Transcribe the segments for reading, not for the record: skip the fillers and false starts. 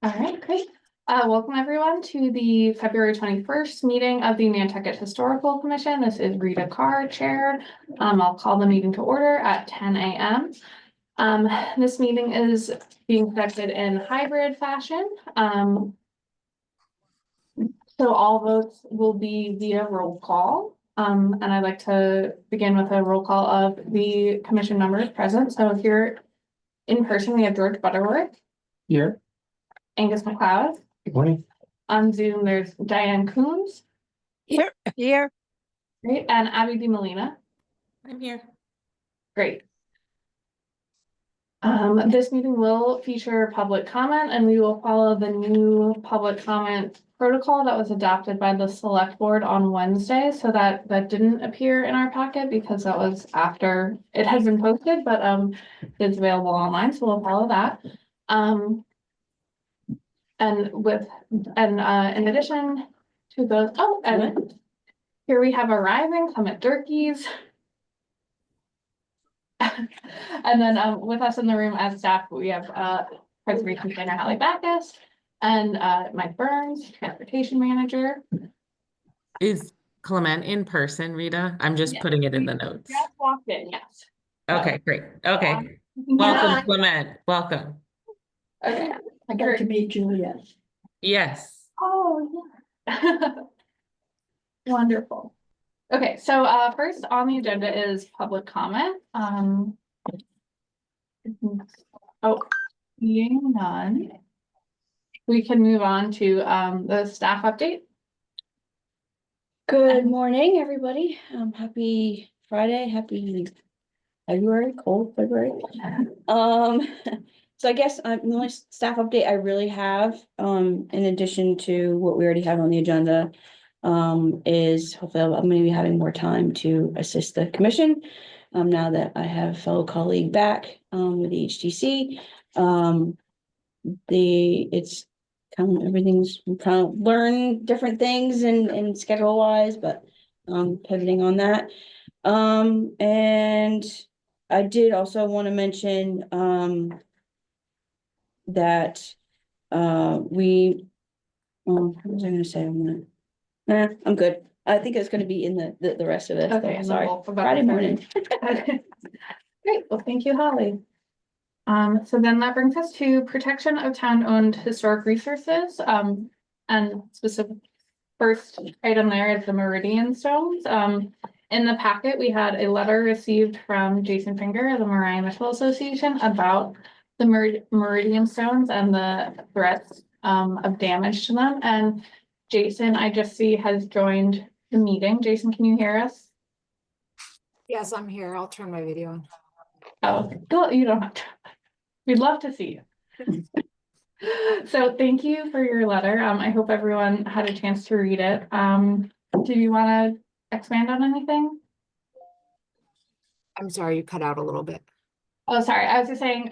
All right, great. Welcome everyone to the February 21st meeting of the Nantucket Historical Commission. This is Rita Carr, Chair. I'll call the meeting to order at 10 a.m. This meeting is being conducted in hybrid fashion. So all votes will be via roll call. And I'd like to begin with a roll call of the commission members present. So here in person, we have George Butterworth. Here. Angus McLeod. Good morning. On Zoom, there's Diane Coombs. Here. Great. And Abby DiMolina. I'm here. Great. This meeting will feature public comment, and we will follow the new public comment protocol that was adopted by the select board on Wednesday. So that didn't appear in our packet because that was after it had been posted, but it's available online, so we'll follow that. And in addition to those, and here we have arriving Clement Durkees. And then with us in the room as staff, we have Preservation Planner Hallie Backus and Mike Burns, Transportation Manager. Is Clement in person, Rita? I'm just putting it in the notes. Just walked in, yes. Okay, great. Okay. Welcome, Clement. Welcome. Okay. I got to meet Julia. Yes. Oh, yeah. Wonderful. Okay, so first on the agenda is public comment. Being none, we can move on to the staff update. Good morning, everybody. Happy Friday, happy February, cold February. So I guess the only staff update I really have, in addition to what we already have on the agenda, is hopefully I'm going to be having more time to assist the commission. Now that I have a fellow colleague back with the HTC, it's kind of everything's kind of learn different things and schedule wise, but pivoting on that. And I did also want to mention that what was I going to say? I'm good. I think it's going to be in the rest of it. Okay, Sorry. about Friday morning. Great, well, thank you, Holly. So then that brings us to protection of town-owned historic resources. And specific first item there is the Meridian Stones. In the packet, we had a letter received from Jason Finger of the Mariah Mitchell Association about the Meridian Stones and the threats of damage to them. And Jason, I just see, has joined the meeting. Jason, can you hear us? Yes, I'm here. I'll turn my video on. Oh, you don't have to. We'd love to see you. So thank you for your letter. I hope everyone had a chance to read it. Do you want to expand on anything? I'm sorry, you cut out a little bit. Oh, sorry. I was just saying,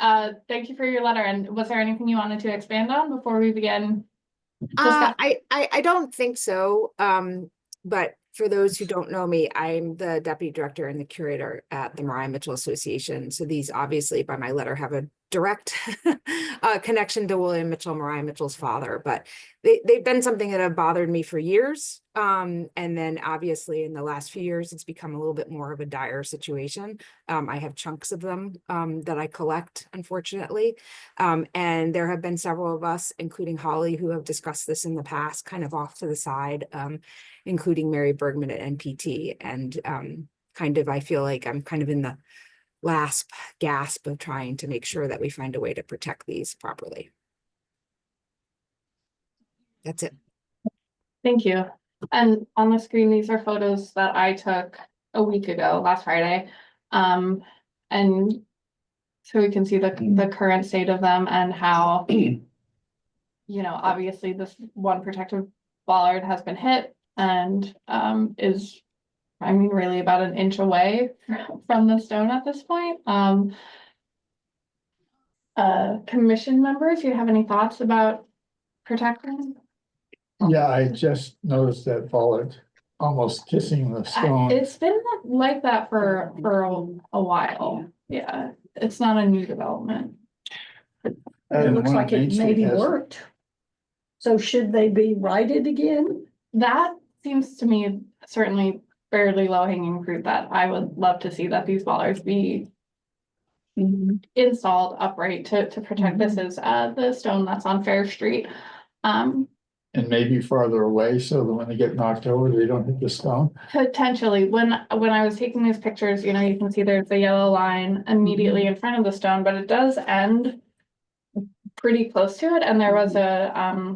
thank you for your letter. And was there anything you wanted to expand on before we begin? I don't think so. But for those who don't know me, I'm the deputy director and the curator at the Mariah Mitchell Association. So these obviously by my letter have a direct connection to William Mitchell, Mariah Mitchell's father, but they've been something that have bothered me for years. And then obviously in the last few years, it's become a little bit more of a dire situation. I have chunks of them that I collect, unfortunately. And there have been several of us, including Holly, who have discussed this in the past, kind of off to the side, including Mary Bergman at NPT. And I feel like I'm kind of in the last gasp of trying to make sure that we find a way to protect these properly. That's it. Thank you. And on the screen, these are photos that I took a week ago, last Friday. And so we can see the current state of them and how, obviously this one protective bollard has been hit and is, really about an inch away from the stone at this point. Commission members, do you have any thoughts about protecting? Yeah, I just noticed that bollard almost kissing the stone. It's been like that for a while. Yeah, it's not a new development. It looks like it maybe worked. So should they be righted again? That seems to me certainly fairly low hanging fruit that I would love to see, that these bollards be installed upright to protect. This is the stone that's on Fair Street. And maybe farther away so that when they get knocked over, they don't hit the stone. Potentially, when I was taking these pictures, you know, you can see there's the yellow line immediately in front of the stone, but it does end pretty close to it. And there was a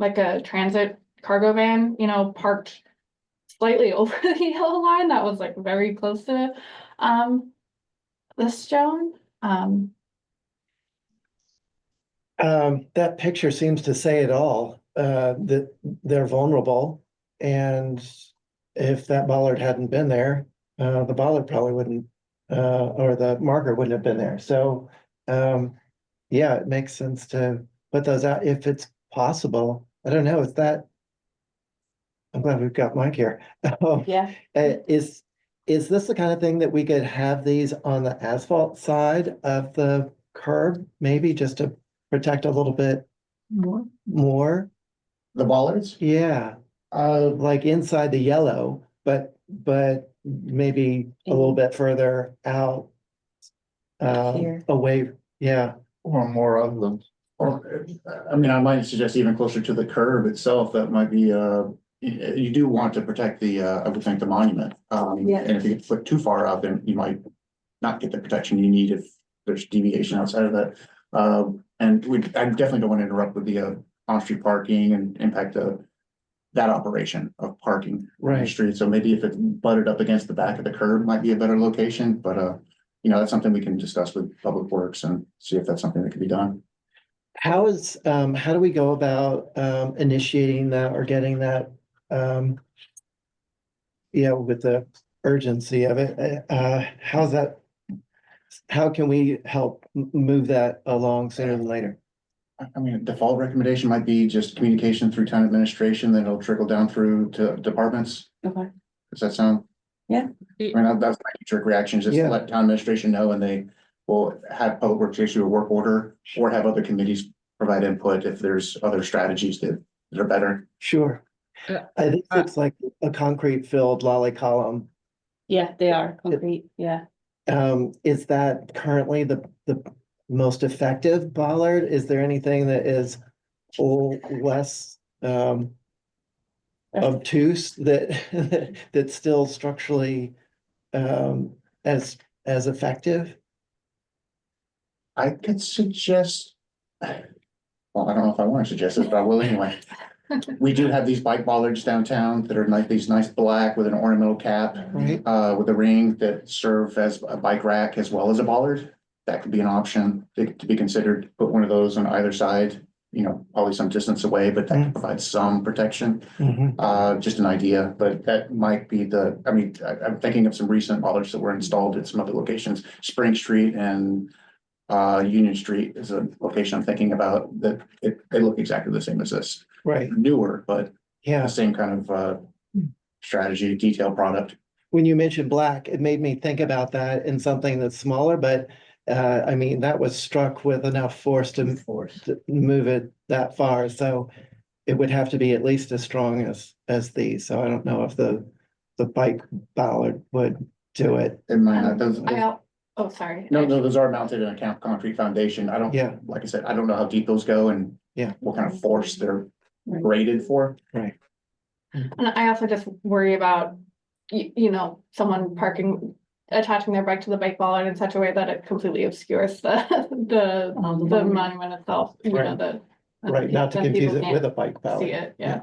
like a transit cargo van, you know, parked slightly over the yellow line that was like very close to the stone. That picture seems to say it all, that they're vulnerable. And if that bollard hadn't been there, the bollard probably wouldn't, or the marker wouldn't have been there. So, yeah, it makes sense to put those out if it's possible. I don't know, I'm glad we've got Mike here. Yeah. Is this the kind of thing that we could have these on the asphalt side of the curb, maybe just to protect a little bit more? The bollards? Yeah, like inside the yellow, but maybe a little bit further out. Here. Away, yeah, Or more of them. Or, I mean, I might suggest even closer to the curb itself, that might be, you do want to protect the, I would think, the monument. Yeah. And if you put too far out, then you might not get the protection you need if there's deviation outside of that. And I definitely don't want to interrupt with the, on-street parking and impact that operation of parking on the right. street. So maybe if it's butted up against the back of the curb might be a better location, but, you know, that's something we can discuss with Public Works and see if that's something that can be done. How do we go about initiating that or getting that? With the urgency of it, how can we help move that along sooner than later? I mean, a default recommendation might be just communication through town administration, then it'll trickle down through to departments. Okay. Does that sound? Yeah. I mean, that's my trick reaction, just Yeah. let town administration know and they will have Public Works issue a work order or have other committees provide input if there's other strategies that are better. Sure. Yeah. I think it's like a concrete filled lolly column. Yeah, they are concrete, yeah. Is that currently the most effective bollard? Is there anything that is less obtuse that that's still structurally as effective? I could suggest, well, I don't know if I want to suggest this, but I will anyway. We do have these bike bollards downtown that are like these nice black with an ornamental cap. Right. With a ring that serve as a bike rack as well as a bollard. That could be an option to be considered. Put one of those on either side, you know, probably some distance away, but that can provide some protection. Mhm. Just an idea, but that might be I'm thinking of some recent bollards that were installed at some other locations. Spring Street and Union Street is a location I'm thinking about that they look exactly the same as this. Right. Newer, but Yeah. the same kind of strategy, detail product. When you mentioned black, it made me think about that in something that's smaller, but I mean, that was struck with enough force to move it that far. So it would have to be at least as strong as these. So I don't know if the bike ballard would do it. It might not, Oh, sorry. no, those are mounted in a concrete foundation. I don't, Yeah. like I said, I don't know how deep those go and Yeah. what kind of force they're Right. graded for. Right. And I also just worry about, you know, someone attaching their bike to the bike bollard in such a way that it completely obscures the monument itself, you know, Right. Right, not to then confuse people it with a can't bike see ballard. it, yeah.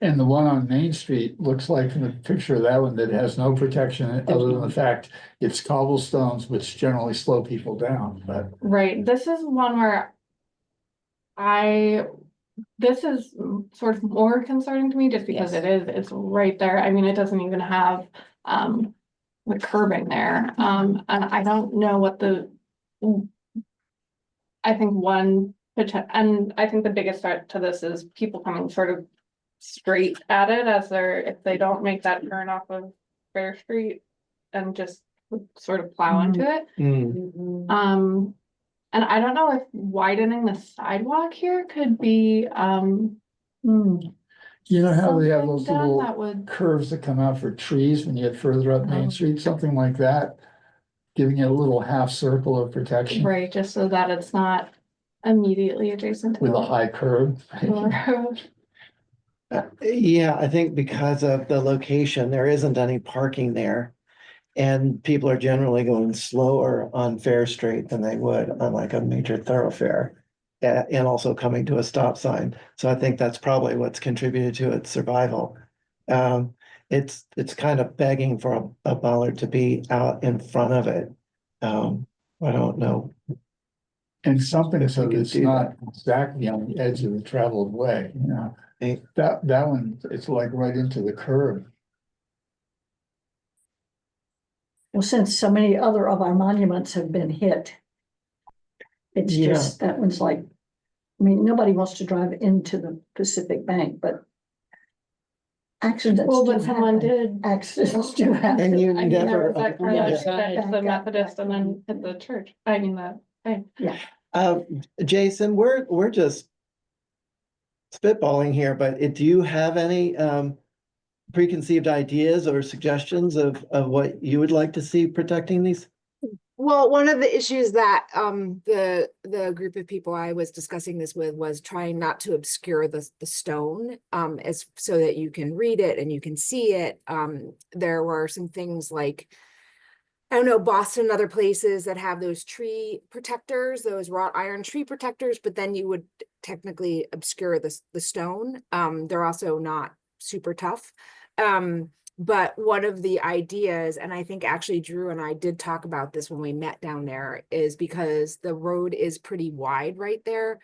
And the one on Main Street looks like from the picture of that one that has no protection other than the fact it's cobblestones, which generally slow people down, but. Right, this is one where this is sort of more concerning to me just because Yes. it's right there. I mean, it doesn't even have the curbing there. And I don't know what I think and I think the biggest threat to this is people coming sort of straight at it if they don't make that turn off of Fair Street and just sort of plow into it. Mm, And I don't know if widening the sidewalk here could be, You know how they have something those done little that would, curves that come out for trees when you get further up Main Oh. Street, something like that? Giving it a little half circle of protection right, just so that it's not immediately adjacent to with the a high curb. road. Yeah, I think because of the location, there isn't any parking there. And people are generally going slower on Fair Street than they would on like a major thoroughfare. And also coming to a stop sign. So I think that's probably what's contributed to its survival. It's kind of begging for a bollard to be out in front of it. I don't know. And something If so we that can it's do not exactly on the edge of the traveled way, you know? Eh. That one, it's like right into the curb. Well, since so many other of our monuments have been hit. It's Yeah. just, that one's like, I mean, nobody wants to drive into the Pacific Bank, but accidents Well, do but someone happen. did. Accidents do happen. And you I mean, there never. was that car Yeah. that hit the Back up, Methodist back and then up. hit the church. I mean, the thing. Jason, we're just spitballing here, but do you have any preconceived ideas or suggestions of what you would like to see protecting these? Well, one of the issues that the group of people I was discussing this with was trying not to obscure the stone as so that you can read it and you can see it. There were some things like, I don't know, Boston and other places that have those tree protectors, those wrought iron tree protectors, but then you would technically obscure the stone. They're also not super tough. But one of the ideas, and I think actually Drew and I did talk about this when we met down there, is because the road is pretty wide right there,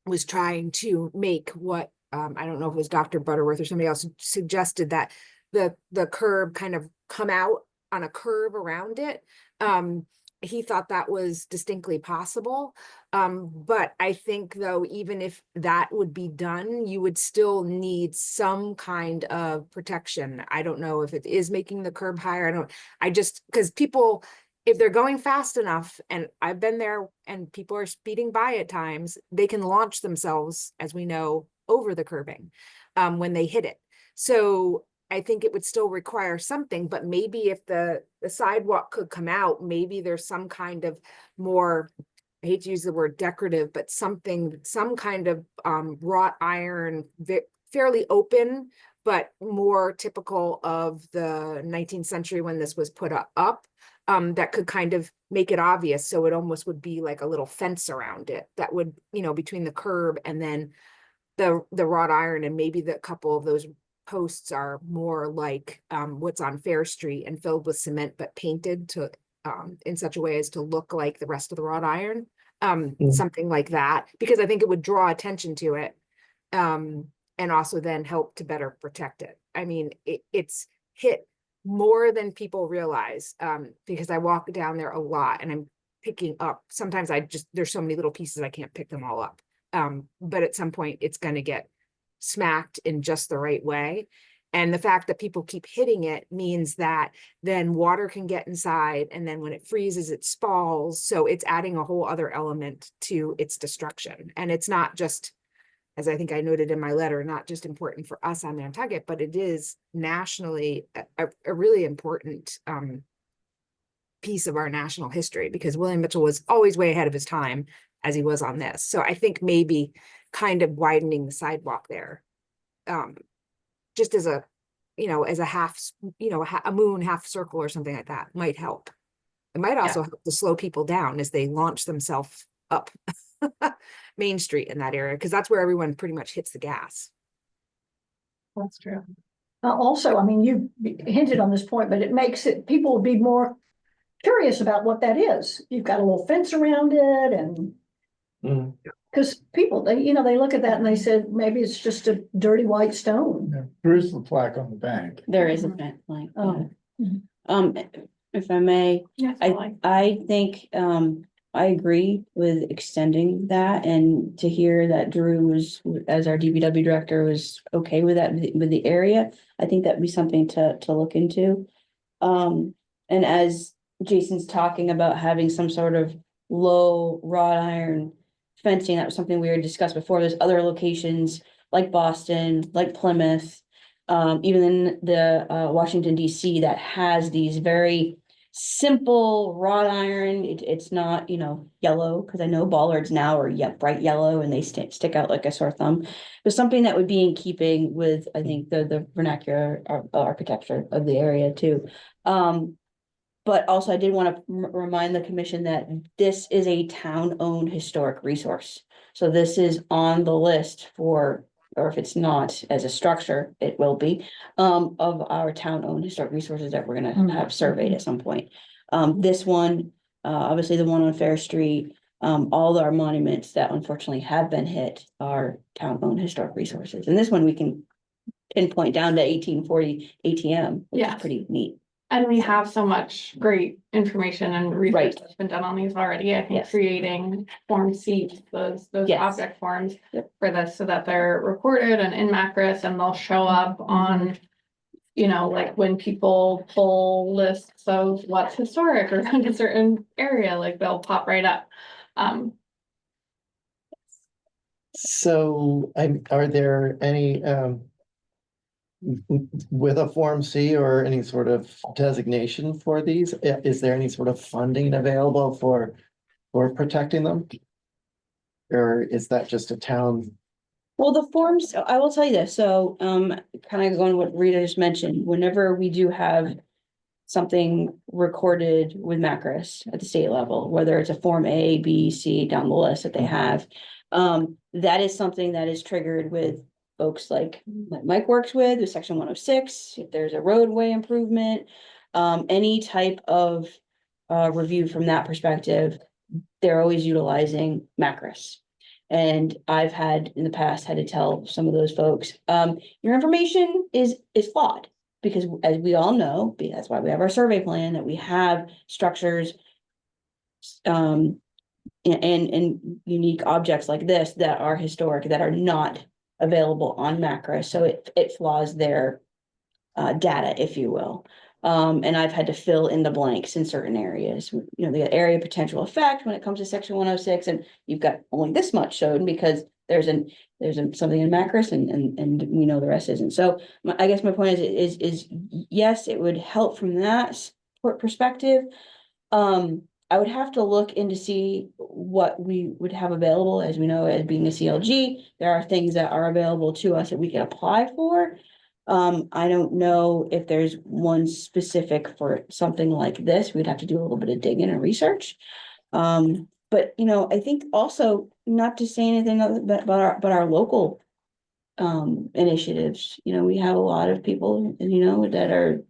was trying to make what, I don't know if it was Dr. Butterworth or somebody else suggested that the curb kind of come out on a curve around it. He thought that was distinctly possible. But I think though, even if that would be done, you would still need some kind of protection. I don't know if it is making the curb higher. Because people, if they're going fast enough, and I've been there and people are speeding by at times, they can launch themselves, as we know, over the curbing when they hit it. So I think it would still require something, but maybe if the sidewalk could come out, maybe there's some kind of more, I hate to use the word decorative, but some kind of wrought iron, fairly open, but more typical of the 19th century when this was put up, that could kind of make it obvious. So it almost would be like a little fence around it that would, between the curb and then the wrought iron, and maybe the couple of those posts are more like what's on Fair Street and filled with cement, but painted to in such a way as to look like the rest of the wrought iron, something like that, because I think it would draw attention to it, and also then help to better protect it. I mean, it's hit more than people realize, because I walk down there a lot and I'm picking up. Sometimes there's so many little pieces I can't pick them all up. But at some point it's going to get smacked in just the right way. And the fact that people keep hitting it means that then water can get inside, and then when it freezes, it spalls. So it's adding a whole other element to its destruction. And it's not just, as I think I noted in my letter, not just important for us on Nantucket, but it is nationally a really important piece of our national history, because William Mitchell was always way ahead of his time, as he was on this. So I think maybe kind of widening the sidewalk there, just as a, as a half, a moon half circle or something like that might help. It might also help to slow people down as they launch themselves up Main Street in that area, because that's where everyone pretty much hits the gas. That's true. Also, I mean, you hinted on this point, but it makes it, people will be more curious about what that is. You've got a little fence around it, and because people, they look at that and they said, maybe it's just a dirty white stone. Yeah, there is the plaque on the bank. There is a fence line. Oh. If I may, Yes, I think, I agree with extending that, and to hear that Drew was, as our DPW director, was okay with that, with the area. I think that'd be something to look into. And as Jason's talking about having some sort of low wrought iron fencing. That was something we had discussed before. There's other locations like Boston, like Plymouth, even in the Washington DC that has these very simple wrought iron. It's not, you know, yellow, because I know bollards now are bright yellow and they stick out like a sore thumb. But something that would be in keeping with, I think, the vernacular architecture of the area too. But also I did want to remind the commission that this is a town-owned historic resource. So this is on the list for, or if it's not as a structure, it will be, of our town-owned historic resources that we're gonna have surveyed at some point. This one, obviously the one on Fair Street, all our monuments that unfortunately have been hit are town-owned historic resources. And this one we can pinpoint down to 1840 ATM, which is Yes. pretty neat. And we have so much great information and research Right. that's been done on these already. I think Yes. creating form sheets, those Yes. object forms Yep. for this, so that they're recorded and in Macris and they'll show up on, you know, like when people pull lists of what's historic or in a certain area, like they'll pop right up. So are there any, with a Form C or any sort of designation for these, is there any sort of funding available for protecting them? Or is that just a town? Well, the forms, I will tell you this, so, kind of going what Rita just mentioned, whenever we do have something recorded with Macris at the state level, whether it's a Form A, B, C, down the list that they have, that is something that is triggered with folks like Mike works with Section 106, if there's a roadway improvement, any type of review from that perspective, they're always utilizing Macris. And I've had in the past had to tell some of those folks, your information is flawed. Because as we all know, that's why we have our survey plan, that we have structures. And unique objects like this that are historic, that are not available on Macris, so it flaws their data, if you will. And I've had to fill in the blanks in certain areas, you know, the area of potential effect when it comes to Section 106, and you've got only this much shown because there's something in Macris and we know the rest isn't. So I guess my point is yes, it would help from that perspective. I would have to look in to see what we would have available. As we know, as being a CLG, there are things that are available to us that we can apply for. I don't know if there's one specific for something like this. We'd have to do a little bit of digging and research. But you know, I think also, not to say anything but our local initiatives. You know, we have a lot of people, you know, that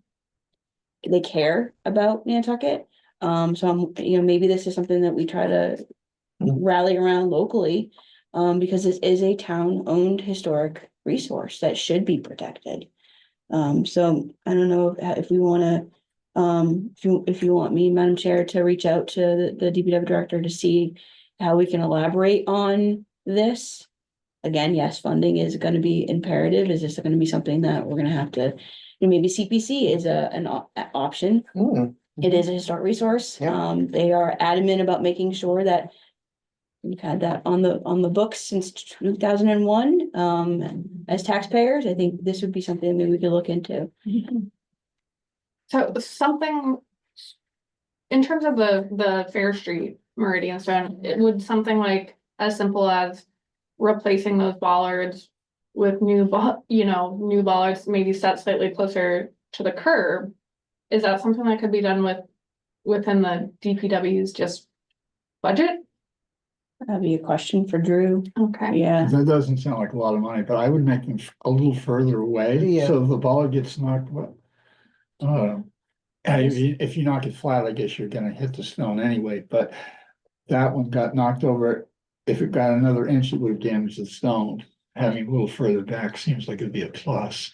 they care about Nantucket. So you know, maybe this is something that we try to rally around locally, because this is a town-owned historic resource that should be protected. So I don't know if we want to, if you want me, Madam Chair, to reach out to the DPW director to see how we can elaborate on this. Again, yes, funding is going to be imperative. Is this going to be something that we're going to have to, you know, maybe CPC is an option. It is a historic resource. Yeah. They are adamant about making sure that we've had that on the books since 2001. As taxpayers, I think this would be something maybe we could look into. So something in terms of the Fair Street Meridian Stone, it would something like as simple as replacing those bollards with new bollards, maybe set slightly closer to the curb. Is that something that could be done within the DPW's just budget? That'd be a question for Drew. Okay. Yeah. That doesn't sound like a lot of money, but I would make them a little further away, Yeah. so the ball gets knocked, if you knock it flat, I guess you're gonna hit the stone anyway, but that one got knocked over. If it got another inch, it would have damaged the stone. Having a little further back seems like it'd be a plus.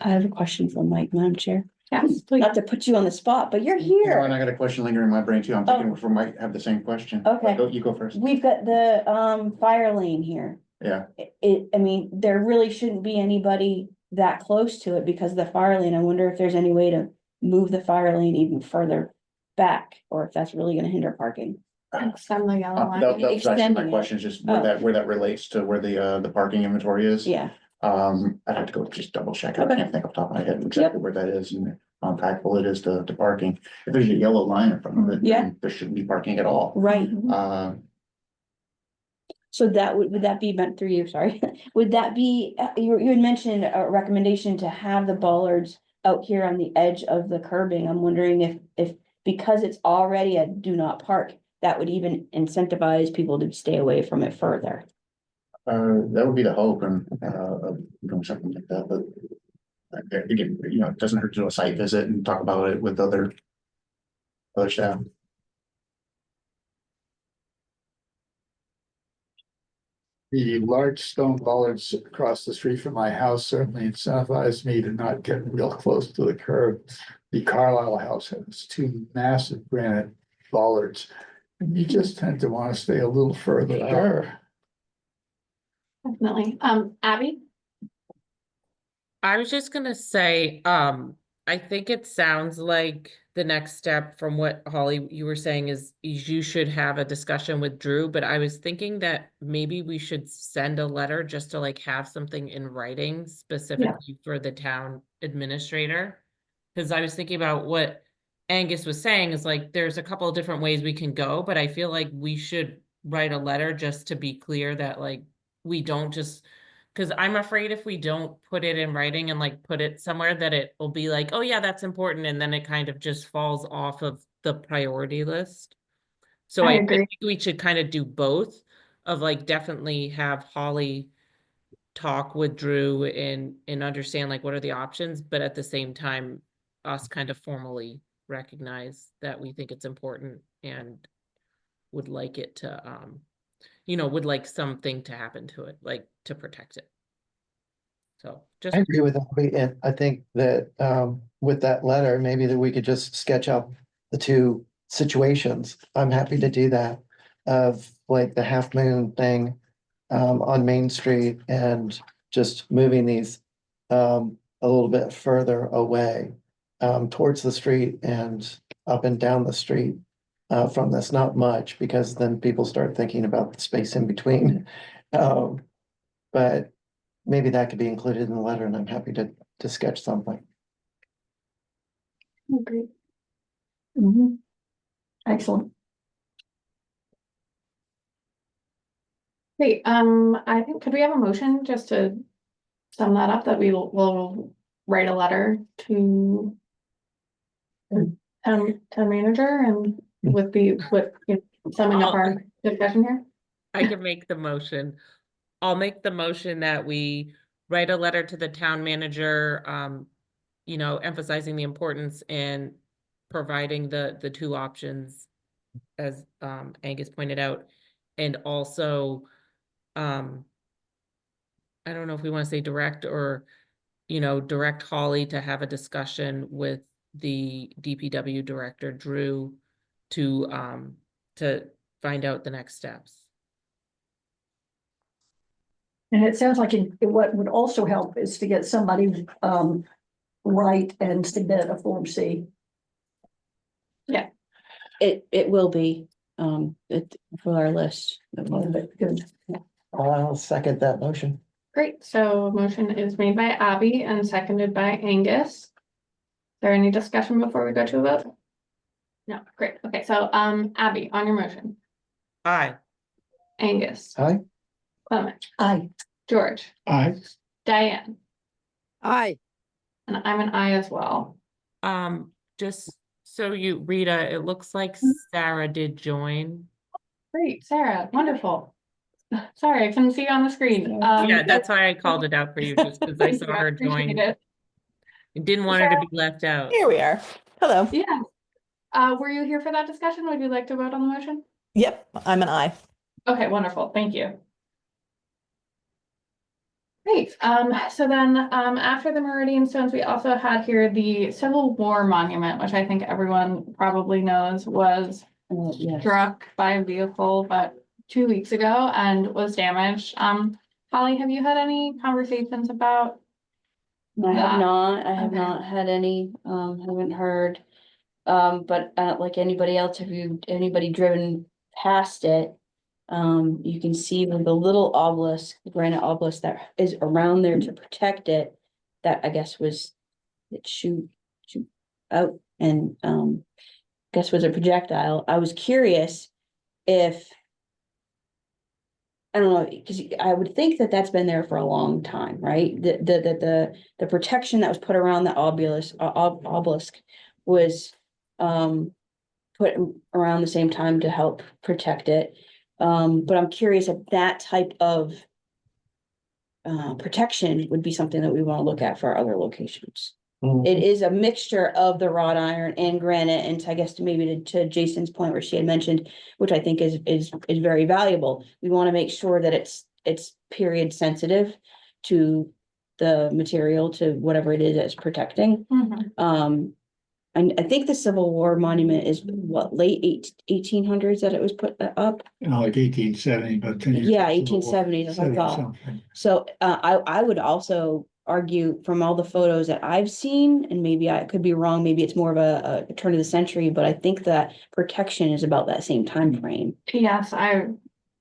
I have a question for Mike, Madam Chair. Yes, please. Not to put you on the spot, but you're You know, and I here. got a question lingering in my brain too. I'm thinking we might have the same question. Okay. You go first. We've got the fire lane here. Yeah. I mean, there really shouldn't be anybody that close to it because of the fire lane. I wonder if there's any way to move the fire lane even further back, or if that's really gonna hinder parking. Extend the yellow That, line. that was actually my Extending it. question, is just Oh. where that relates to where the parking inventory is. Yeah, I'd have to go just double check. I Okay. can't think off the top of my head exactly where that is and how impactful it is to parking. If there's a yellow line in front of it, Yeah. then there shouldn't be parking at all. right. So So that would that be meant through you, sorry, would that be, you had mentioned a recommendation to have the bollards out here on the edge of the curbing. I'm wondering if, because it's already a do not park, that would even incentivize people to stay away from it further. that would be the hope and, of doing something like that, but. Again, it doesn't hurt to do a site visit and talk about it with other staff. The large stone bollards across the street from my house certainly incentivized me to not get real close to the curb. The Carlisle house has two massive granite bollards. And you just tend to want to stay a little further out. Sure. Definitely. Abby? I was just gonna say, I think it sounds like the next step from what Holly, you were saying is you should have a discussion with Drew, but I was thinking that maybe we should send a letter just to like have something in writing specifically for the town administrator. Cause I was thinking about what Angus was saying is like, there's a couple of different ways we can go, but I feel like we should write a letter just to be clear that like, we don't just, because I'm afraid if we don't put it in writing and like put it somewhere that it will be like, oh yeah, that's important. And then it kind of just falls off of the priority list. So I I agree. think we should kind of do both of like definitely have Holly talk with Drew and understand like what are the options, but at the same time, us kind of formally recognize that we think it's important and would like it to would like something to happen to it, like to protect it. So just I agree with Abby, and I think that with that letter, maybe that we could just sketch out the two situations. I'm happy to do that. Of like the Half Moon thing on Main Street and just moving these a little bit further away towards the street and up and down the street from this, not much, because then people start thinking about the space in between. But maybe that could be included in the letter, and I'm happy to sketch something. Agree. Mhm. Excellent. Great, I think, could we have a motion just to sum that up, that we will write a letter to the town manager and summing up our discussion here? I can make the motion. I'll make the motion that we write a letter to the town manager, emphasizing the importance and providing the two options as Angus pointed out. And also, I don't know if we want to say direct or, direct Holly to have a discussion with the DPW director, Drew, to find out the next steps. And it sounds like what would also help is to get somebody write and submit a Form C. It will be, for our list. Good. I'll second that motion. Great, so motion is made by Abby and seconded by Angus. Is there any discussion before we go to a vote? No, great, okay, so Abby, on your motion. Aye. Angus. Aye. Clement. Aye. George. Aye. Diane. Aye. And I'm an aye as well. Just so Rita, it looks like Sarah did join. Great, Sarah, wonderful. Sorry, I couldn't see you on the screen. Yeah, that's why I called it out for you, just because I Thank saw you, her appreciate join. it. Didn't want her to be left out. Here we are. Hello. Yeah. Were you here for that discussion? Would you like to vote on the motion? Yep, I'm an aye. Okay, wonderful, thank you. Great, so then, after the Meridian Stones, we also had here the Civil War Monument, which I think everyone probably knows was Yes. struck by a vehicle about 2 weeks ago and was damaged. Holly, have you had any conversations about? I have that? not, I have Okay. not had any, haven't heard. But like anybody else, anybody driven past it? You can see the little obelisk, the granite obelisk that is around there to protect it. That I guess it shoot out and, guess was a projectile. I was curious if. I don't know, because I would think that that's been there for a long time, right? The protection that was put around the obelisk was put around the same time to help protect it. But I'm curious if that type of protection would be something that we want to look at for our other locations. It is a mixture of the wrought iron and granite, and I guess maybe to Jason's point where she had mentioned, which I think is very valuable. We want to make sure that it's period sensitive to the material, to whatever it is that's protecting. And I think the Civil War monument is what, late 1800s that it was put up? You know, like 1870, but 10 years. Yeah, before the war, 1870s, as I 70 thought. something. So I would also argue from all the photos that I've seen, and maybe I could be wrong, maybe it's more of a turn of the century, but I think that protection is about that same time frame. Yes, I,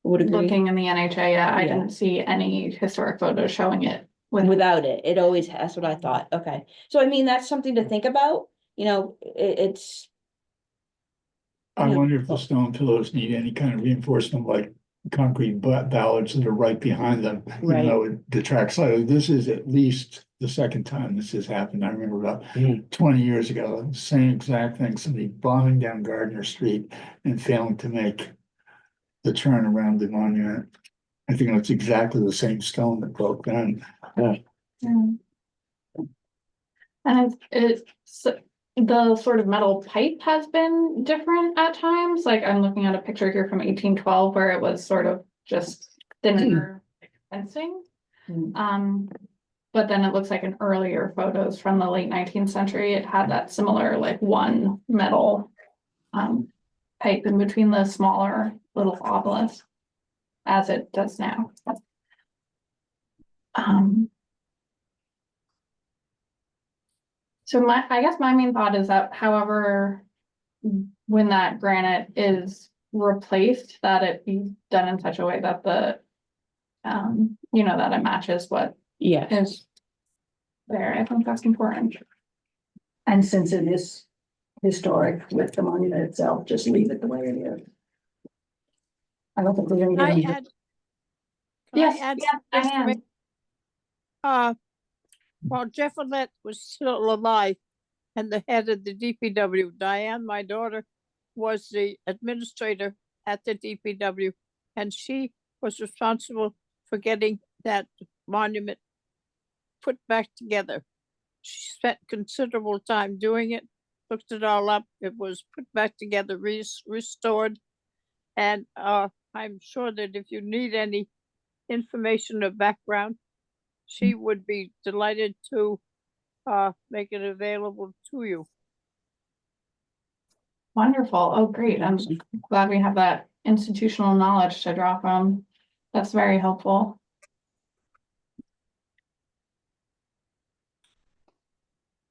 Would agree. looking in the NHA, I Yeah. didn't see any historic photos showing it with. Without it, it always, that's what I thought. Okay. So I mean, that's something to think about, you know, it's. I Yeah. wonder if the stone pillows need any kind of reinforcement, like concrete ballards that are right behind them. Right. You know, it detracts slightly. This is at least the second time this has happened. I remember about 20 years ago, the same exact thing, somebody bombing down Gardner Street and failing to make the turn around the monument. I think it's exactly the same stone that broke down. Mm. And it's the sort of metal pipe has been different at times. Like I'm looking at a picture here from 1812 where it was sort of just thinner fencing. But then it looks like in earlier photos from the late 19th century, it had that similar like one metal pipe in between the smaller little obelisks, as it does now. So I guess my main thought is that however, when that granite is replaced, that it be done in such a way that the, you know, that it matches what Yeah. is there. I think that's important. And since it is historic with the monument itself, just leave it the way it is. I don't think we're gonna I get into. add, Yes, I add yeah, I information? am. While Jeff Willett was still alive and the head of the DPW, Diane, my daughter, was the administrator at the DPW, and she was responsible for getting that monument put back together. She spent considerable time doing it, looked it all up. It was put back together, restored. And I'm sure that if you need any information or background, she would be delighted to make it available to you. Wonderful. Oh, great. I'm glad we have that institutional knowledge to draw from. That's very helpful.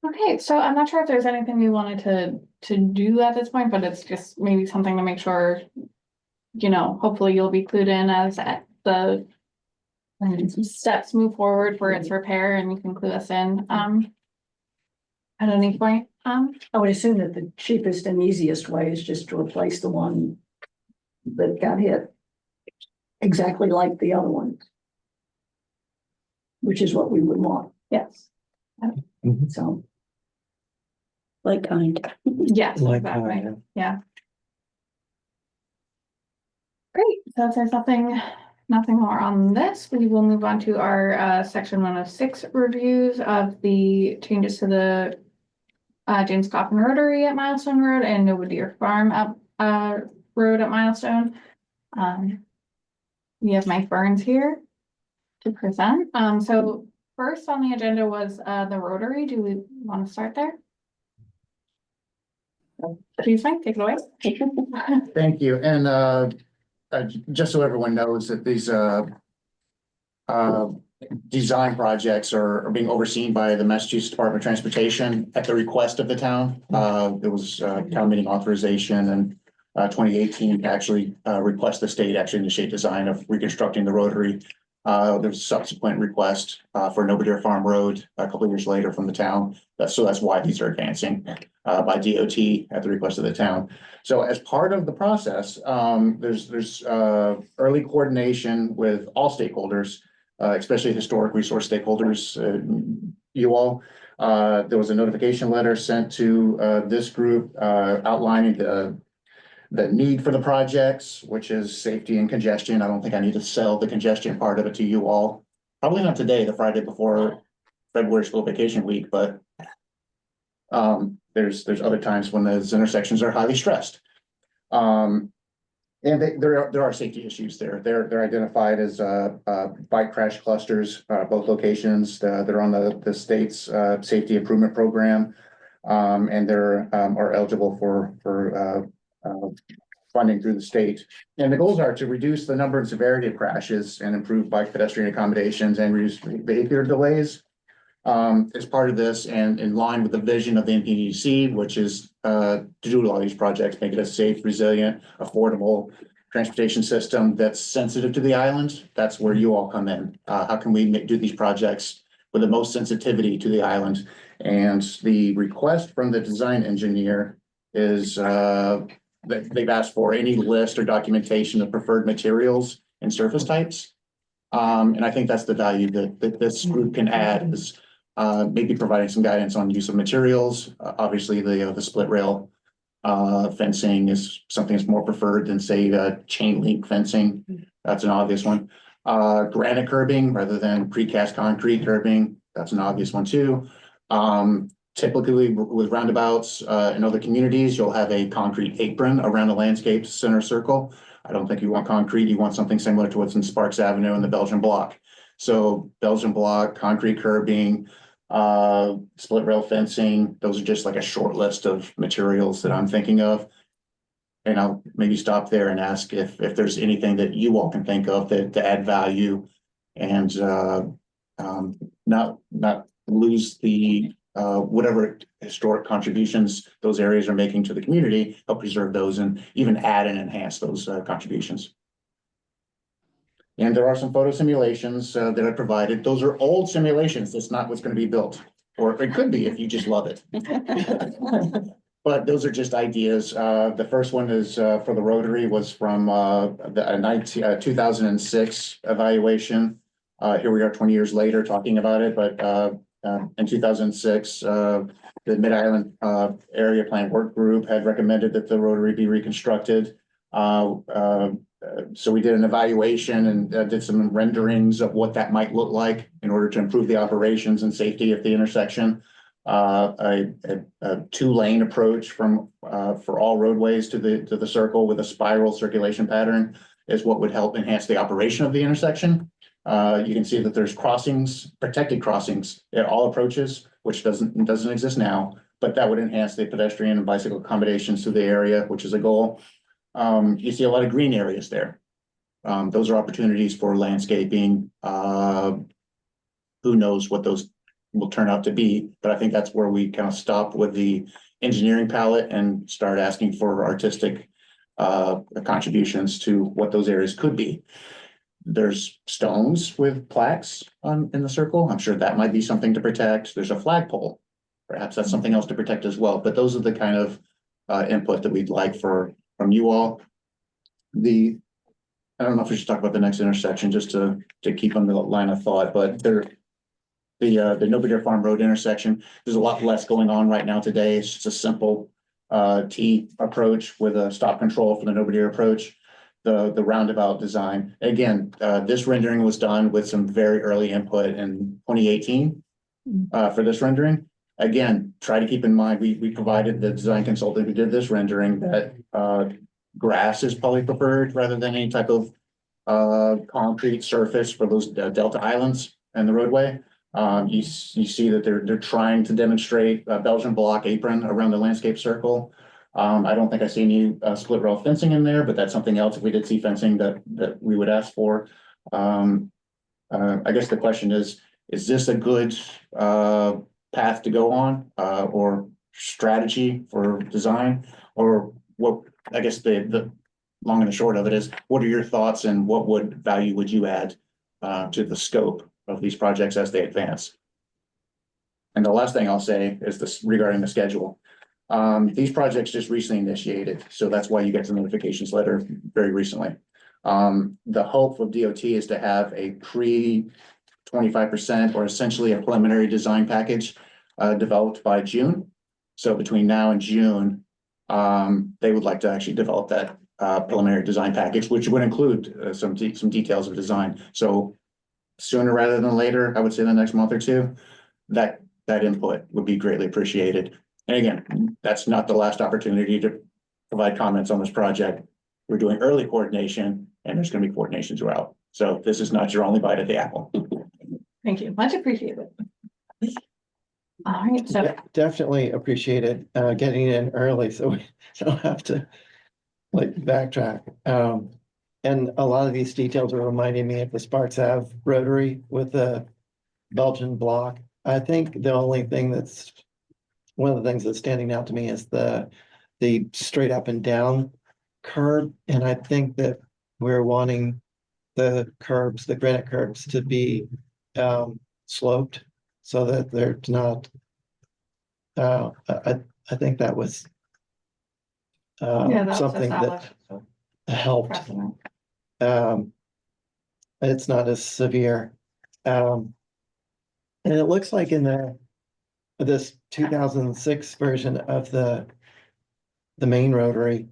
Okay, so I'm not sure if there's anything we wanted to do at this point, but it's just maybe something to make sure, you know, hopefully you'll be clued in as the steps move forward for its repair and you can clue us in at any point. I would assume that the cheapest and easiest way is just to replace the one that got hit. Exactly like the other one. Which is what we would want, Yes. so. Like kind. Yes, Like exactly. that, Yeah. Great. So if there's nothing more on this, we will move on to our section 106 reviews of the changes to the James Coffin Rotary at Milestone Road and Nova Deer Farm Road at Milestone. We have Mike Burns here to present. So first on the agenda was the Rotary. Do we want to start there? Please, Mike, take it away. Thank you. And just so everyone knows that these design projects are being overseen by the Massachusetts Department of Transportation at the request of the town. There was town meeting authorization and 2018 actually request the state actually initiate design of reconstructing the rotary. There's a subsequent request for Nobodere Farm Road a couple of years later from the town. So that's why these are advancing by DOT at the request of the town. So as part of the process, there's early coordination with all stakeholders, especially historic resource stakeholders, you all. There was a notification letter sent to this group outlining the need for the projects, which is safety and congestion. I don't think I need to sell the congestion part of it to you all. Probably not today, the Friday before February school vacation week, but there's other times when those intersections are highly stressed. And there are safety issues there. They're identified as bike crash clusters, both locations. They're on the state's safety improvement program, and they're are eligible for funding through the state. And the goals are to reduce the number and severity of crashes and improve bike pedestrian accommodations and reduce vehicular delays. As part of this and in line with the vision of the NPDC, which is to do all these projects, make it a safe, resilient, affordable transportation system that's sensitive to the island. That's where you all come in. How can we do these projects with the most sensitivity to the island? And the request from the design engineer is that they've asked for any list or documentation of preferred materials and surface types. And I think that's the value that this group can add is maybe providing some guidance on use of materials. Obviously, the split rail fencing is something that's more preferred than say chain link fencing. That's an obvious one. Granite curbing rather than precast concrete curbing. That's an obvious one too. Typically with roundabouts in other communities, you'll have a concrete apron around the landscape center circle. I don't think you want concrete. You want something similar to what's in Sparks Avenue and the Belgian block. So Belgian block, concrete curbing, split rail fencing. Those are just like a short list of materials that I'm thinking of. And I'll maybe stop there and ask if there's anything that you all can think of that to add value and not lose the whatever historic contributions those areas are making to the community, help preserve those and even add and enhance those contributions. And there are some photo simulations that I provided. Those are old simulations. That's not what's going to be built, or it could be if you just love it. But those are just ideas. The first one is for the Rotary was from the 2006 evaluation. Here we are 20 years later talking about it, but in 2006, the Mid-Island Area Plan Work Group had recommended that the Rotary be reconstructed. So we did an evaluation and did some renderings of what that might look like in order to improve the operations and safety at the intersection. A two-lane approach from for all roadways to the circle with a spiral circulation pattern is what would help enhance the operation of the intersection. You can see that there's crossings, protected crossings at all approaches, which doesn't exist now, but that would enhance the pedestrian and bicycle accommodations to the area, which is a goal. You see a lot of green areas there. Those are opportunities for landscaping. Who knows what those will turn out to be, but I think that's where we kind of stop with the engineering palette and start asking for artistic contributions to what those areas could be. There's stones with plaques in the circle. I'm sure that might be something to protect. There's a flagpole. Perhaps that's something else to protect as well. But those are the kind of input that we'd like from you all. I don't know if we should talk about the next intersection just to keep on the line of thought, but the Nobodere Farm Road intersection, there's a lot less going on right now today. It's just a simple T approach with a stop control for the Nobodere approach. The roundabout design. Again, this rendering was done with some very early input in 2018 for this rendering. Again, try to keep in mind, we provided the design consultant who did this rendering that grass is probably preferred rather than any type of concrete surface for those delta islands and the roadway. You see that they're trying to demonstrate a Belgian block apron around the landscape circle. I don't think I see any split rail fencing in there, but that's something else if we did see fencing that we would ask for. I guess the question is this a good path to go on or strategy for design? Or what, I guess the long and the short of it is, what are your thoughts and what value would you add to the scope of these projects as they advance? And the last thing I'll say is this regarding the schedule. These projects just recently initiated, so that's why you get the notifications letter very recently. The hope of DOT is to have a pre 25% or essentially a preliminary design package developed by June. So between now and June, they would like to actually develop that preliminary design package, which would include some details of design. So sooner rather than later, I would say the next month or two, that input would be greatly appreciated. And again, that's not the last opportunity to provide comments on this project. We're doing early coordination and there's going to be coordination throughout. So this is not your only bite at the apple. Thank you, much appreciated. All right, so Definitely appreciated getting in early, so we don't have to like backtrack. And a lot of these details are reminding me of the Sparks Ave rotary with the Belgian block. I think the only thing one of the things that's standing out to me is the straight up and down curb. And I think that we're wanting the granite curbs to be sloped so that they're not, I think that was yeah, that's something that established helped. precedent. It's not as severe. And it looks like in this 2006 version of the main rotary,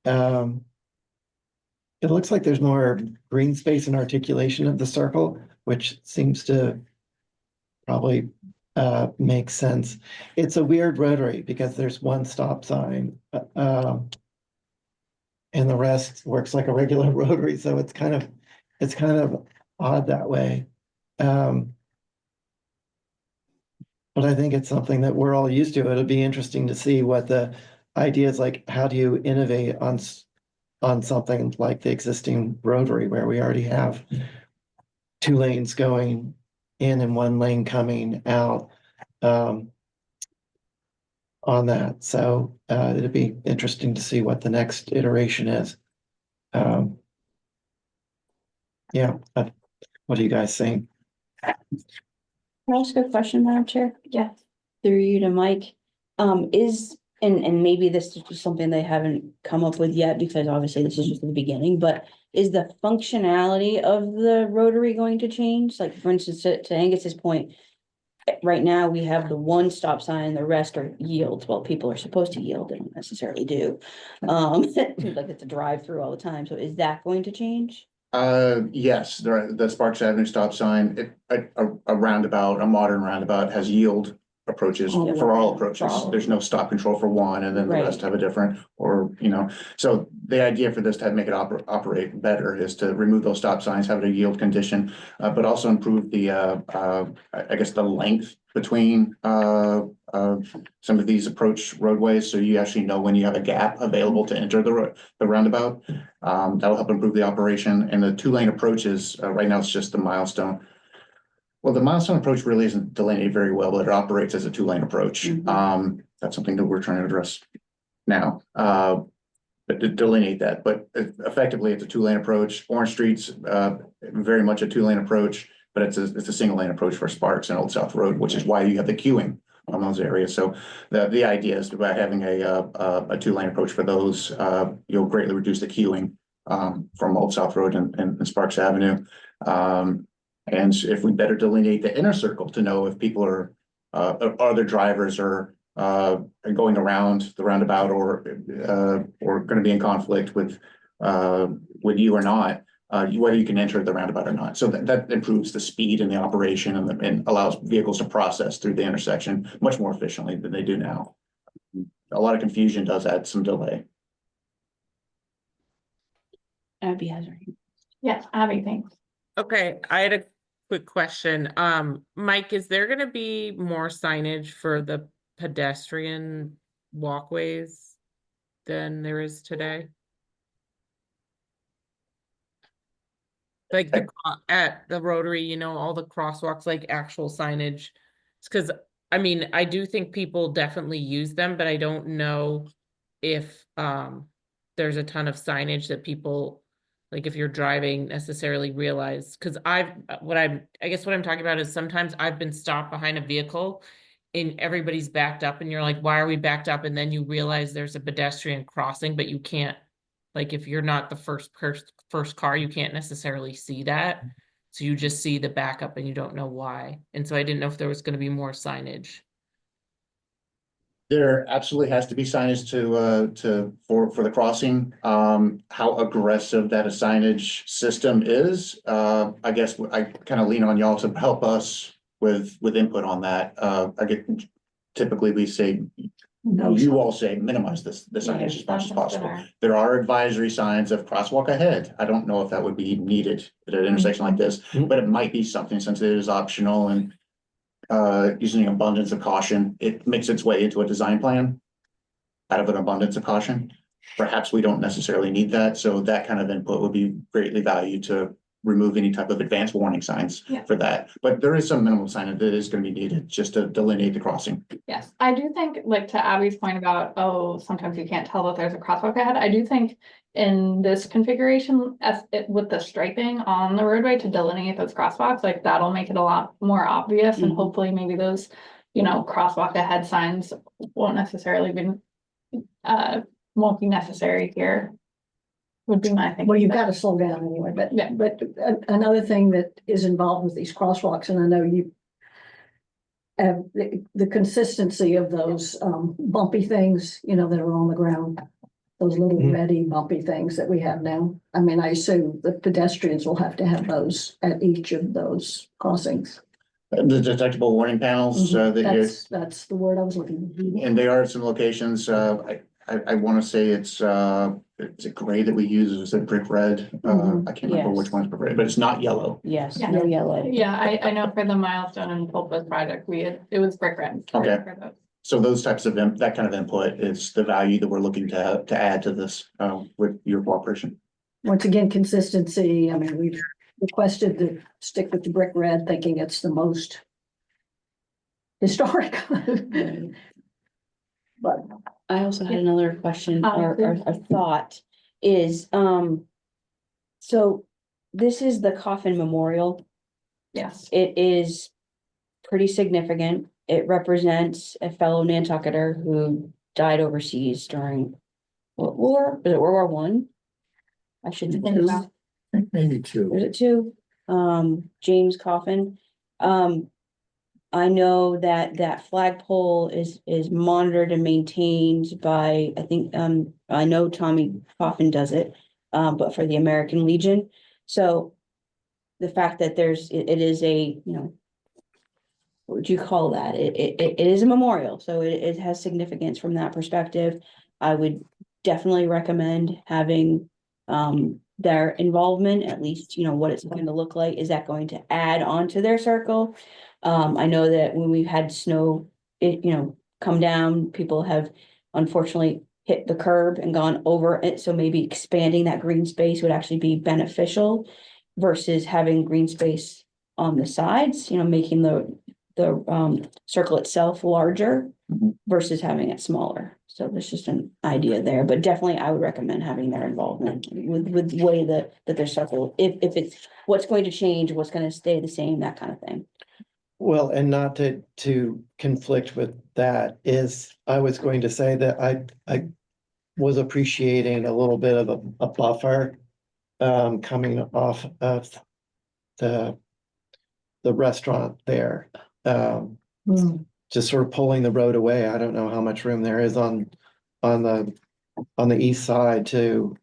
it looks like there's more green space and articulation of the circle, which seems to probably make sense. It's a weird rotary because there's one stop sign, and the rest works like a regular rotary. So it's kind of odd that way. But I think it's something that we're all used to. It'll be interesting to see what the idea is, like, how do you innovate on something like the existing rotary where we already have 2 lanes going in and 1 lane coming out on that. So it'd be interesting to see what the next iteration is. Yeah, what do you guys think? Can I ask a question, Madam Chair? Yeah, Through you to Mike, and maybe this is just something they haven't come up with yet, because obviously this is just the beginning, but is the functionality of the rotary going to change? Like, for instance, to Angus's point, right now we have the one stop sign, the rest are yields. Well, people are supposed to yield, they don't necessarily do. It seems like it's a drive through all the time. So is that going to change? Yes, the Sparks Avenue stop sign, a roundabout, a modern roundabout has yield approaches Oh, for all okay. approaches. For all. There's no stop control for one and then the Right. rest have a different, or, so the idea for this to make it operate better is to remove those stop signs, have it a yield condition, but also improve the, I guess, the length between, some of these approach roadways. So you actually know when you have a gap available to enter the roundabout. That'll help improve the operation, and the 2-lane approaches, right now it's just the milestone. Well, the milestone approach really isn't delineated very well, but it operates as a 2-lane approach. Mhm. That's something that we're trying to address now. But to delineate that, but effectively it's a 2-lane approach. Orange Street's very much a 2-lane approach, but it's a single lane approach for Sparks and Old South Road, which is why you have the queuing on those areas. So the idea is by having a 2-lane approach for those, you'll greatly reduce the queuing from Old South Road and Sparks Avenue. And if we better delineate the inner circle to know if people are other drivers are going around the roundabout or going to be in conflict with you or not, whether you can enter the roundabout or not. So that improves the speed and the operation and allows vehicles to process through the intersection much more efficiently than they do now. A lot of confusion does add some delay. Abby has her. yeah, Abby, thanks. Okay, I had a quick question. Mike, is there gonna be more signage for the pedestrian walkways than there is today? Like at the Rotary, you know, all the crosswalks, like actual signage. It's because, I mean, I do think people definitely use them, but I don't know if there's a ton of signage that people, like if you're driving, necessarily realize. Because I guess what I'm talking about is sometimes I've been stopped behind a vehicle and everybody's backed up and you're like, why are we backed up? And then you realize there's a pedestrian crossing, but you can't, like, if you're not the first car, you can't necessarily see that. So you just see the backup and you don't know why. And so I didn't know if there was gonna be more signage. There absolutely has to be signage for the crossing. How aggressive that a signage system is, I guess I kind of lean on y'all to help us with input on that. Typically we say, you all say minimize the signage as much as possible. There are advisory signs of crosswalk ahead. I don't know if that would be needed at an intersection like this, but it might be something since it is optional and using abundance of caution, it makes its way into a design plan out of an abundance of caution. Perhaps we don't necessarily need that, so that kind of input would be greatly valued to remove any type of advanced warning signs for that. But there is some minimal signage that is going to be needed just to delineate the crossing. Yes, I do think, like to Abby's point about, oh, sometimes you can't tell that there's a crosswalk ahead. I do think in this configuration, with the striping on the roadway to delineate those crosswalks, like that'll make it a lot more obvious and hopefully maybe those, you know, crosswalk ahead signs won't necessarily won't be necessary here. Would be my thing. Well, you've got to slow down anyway, but another thing that is involved with these crosswalks, and I know you have the consistency of those bumpy things, you know, that are on the ground, those little ready bumpy things that we have now. I mean, I assume the pedestrians will have to have those at each of those crossings. The detectable warning panels, That's the word I was looking for. and they are at some locations. I want to say it's it gray that we use? Is it brick red? I can't remember which one's brick red, but it's not yellow. Yes, Yeah. no yellow. Yeah, I know for the milestone and Pulpos project, it was brick red. Okay. For those. So those types of that kind of input is the value that we're looking to add to this with your cooperation. Once again, consistency. I mean, we've requested to stick with the brick red, thinking it's the most historic. But I also had another question or please. a thought is, so this is the coffin memorial. Yes. It is pretty significant. It represents a fellow Nantucketer who died overseas during what war? Was it World War I? I should I think know. so. I think maybe two. Was it two? James Coffin. I know that flagpole is monitored and maintained by, I think, I know Tommy Coffin does it, but for the American Legion. So the fact that it is a, you know, what would you call that? It is a memorial, so it has significance from that perspective. I would definitely recommend having their involvement, at least, you know, what it's going to look like. Is that going to add on to their circle? I know that when we've had snow, you know, come down, people have unfortunately hit the curb and gone over it. So maybe expanding that green space would actually be beneficial versus having green space on the sides, you know, making the circle itself larger versus having it smaller. So there's just an idea there, but definitely I would recommend having their involvement with the way that their circle, if it's what's going to change, what's going to stay the same, that kind of thing. Well, and not to conflict with that is, I was going to say that I was appreciating a little bit of a buffer coming off of the restaurant there. Just sort of pulling the road away. I don't know how much room there is on the east side to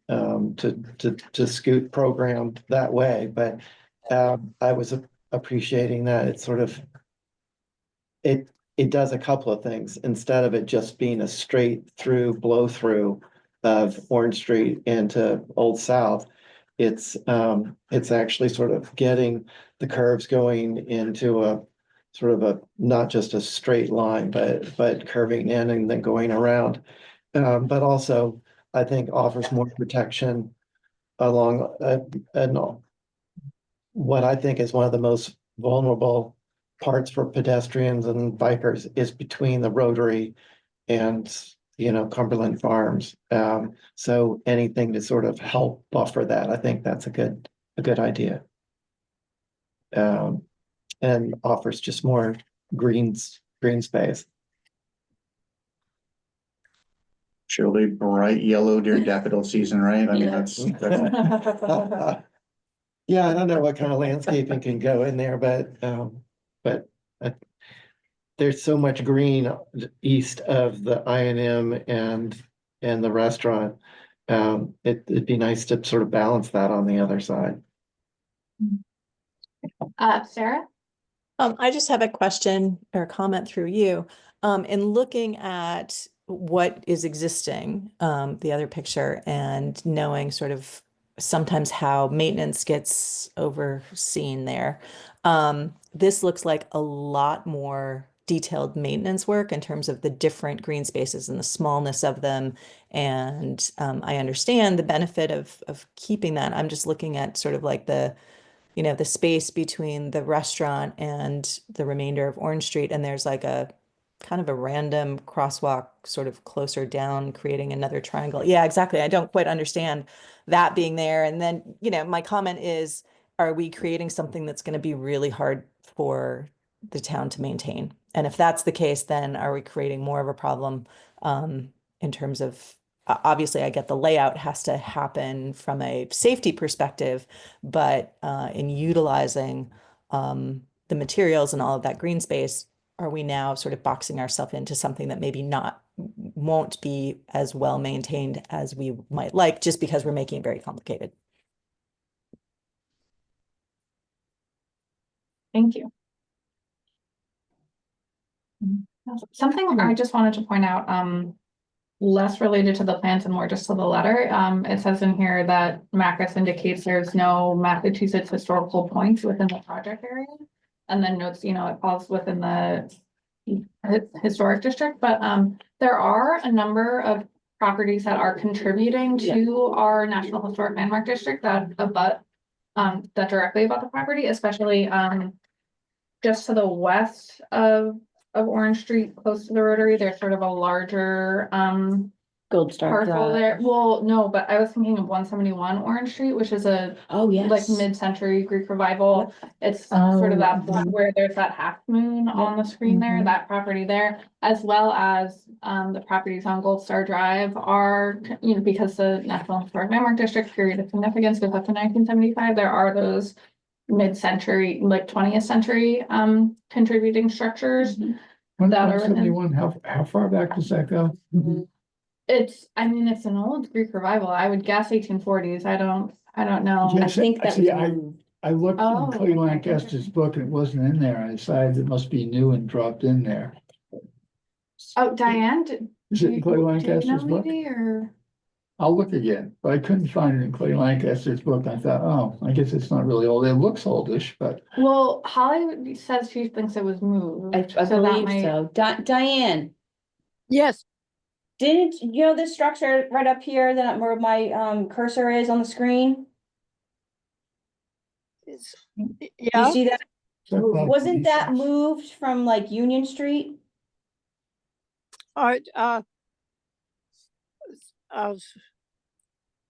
scoot program that way, but I was appreciating that it's sort of it does a couple of things instead of it just being a straight through blow through of Orange Street into Old South. It's actually sort of getting the curves going into a sort of a not just a straight line, but curving in and then going around. But also I think offers more protection along what I think is one of the most vulnerable parts for pedestrians and bikers is between the Rotary and, Cumberland Farms. So anything to sort of help buffer that, I think that's a good idea. And offers just more green space. She'll be bright yellow during daffodil season, right? I mean, that's Yeah, I don't know what kind of landscaping can go in there, but uh, there's so much green east of the I&M and the restaurant. It'd be nice to sort of balance that on the other side. Sarah? I just have a question or comment through you. In looking at what is existing, the other picture, and knowing sort of sometimes how maintenance gets overseen there. This looks like a lot more detailed maintenance work in terms of the different green spaces and the smallness of them. And I understand the benefit of keeping that. I'm just looking at sort of like the space between the restaurant and the remainder of Orange Street, and there's like a kind of a random crosswalk sort of closer down, creating another triangle. Yeah, exactly. I don't quite understand that being there. And then, my comment is, are we creating something that's going to be really hard for the town to maintain? And if that's the case, then are we creating more of a problem in terms of, obviously, I get the layout has to happen from a safety perspective, but in utilizing the materials and all of that green space, are we now sort of boxing ourselves into something that maybe won't be as well maintained as we might like, just because we're making it very complicated? Thank you. Something I just wanted to point out, less related to the plans and more just to the letter. It says in here that Macus indicates there's no Massachusetts historical points within the project area. And then notes, it falls within the historic district, but there are a number of properties that are contributing to our National Historic Landmark District that abut that directly abut the property, especially just to the west of Orange Street, close to the Rotary. There's sort of a larger Gold Star parcel Drive. there. Well, no, but I was thinking of 171 Orange Street, which is a Oh, yes. like mid-century Greek revival. It's sort of that point where there's that half moon on the screen there, that property there, as well as the properties on Gold Star Drive are, because the National Historic Landmark District period of significance goes up to 1975, there are those mid-century, like 20th century contributing structures that are in. 171, how far back does that go? It's an old Greek revival. I would guess 1840s. I don't know. Yeah. I think that See, was I looked Oh, in Clay okay, Lancaster's interesting. book and it wasn't in there. I decided it must be new and dropped in there. Oh, Diane, Is it in Clay Lancaster's book? maybe, or? I'll look again, but I couldn't find it in Clay Lancaster's book. I thought, oh, I guess it's not really old. It looks oldish, but Well, Holly says she thinks it was moved. I so that believe might- so. Diane, Yes, didn't you know this structure right up here that where my cursor is on the screen? it's, You yeah, see that? Wasn't that 26. moved from like Union Street? all right,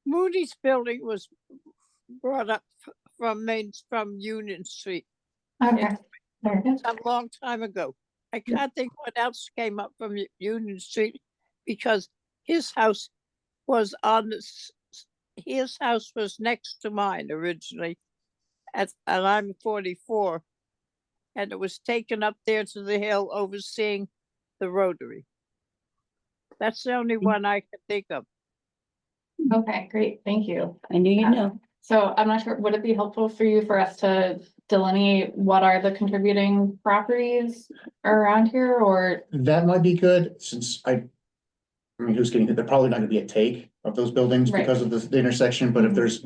Moody's building was brought up from Union Street Okay, there it is. a long time ago. I can't think what else came up from Union Street, because his house was his house was next to mine originally, and I'm 44, and it was taken up there to the hill overseeing the Rotary. That's the only one I can think of. Okay, great. Thank you. I knew you'd know. So I'm not sure, would it be helpful for you for us to delineate what are the contributing properties around here, or? that might be good, since I mean, who's getting it? They're probably not gonna be a take of those buildings Right. because of the intersection, but if there's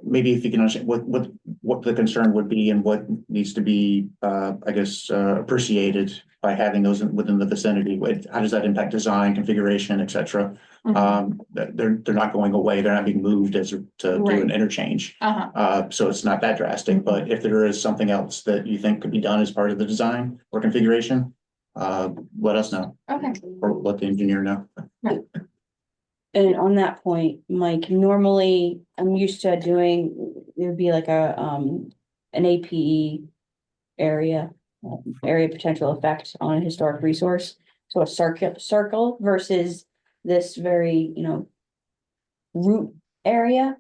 maybe if you can understand what the concern would be and what needs to be, I guess, appreciated by having those within the vicinity. How does that impact design, configuration, et cetera? They're not going away. They're not being moved to do an Right. interchange. Uh-huh. So it's not that drastic, but if there is something else that you think could be done as part of the design or configuration, let us know Okay. or let the engineer know. And on that point, Mike, normally I'm used to doing, it would be like an APE area, area potential effect on a historic resource. So a circle versus this very, root area.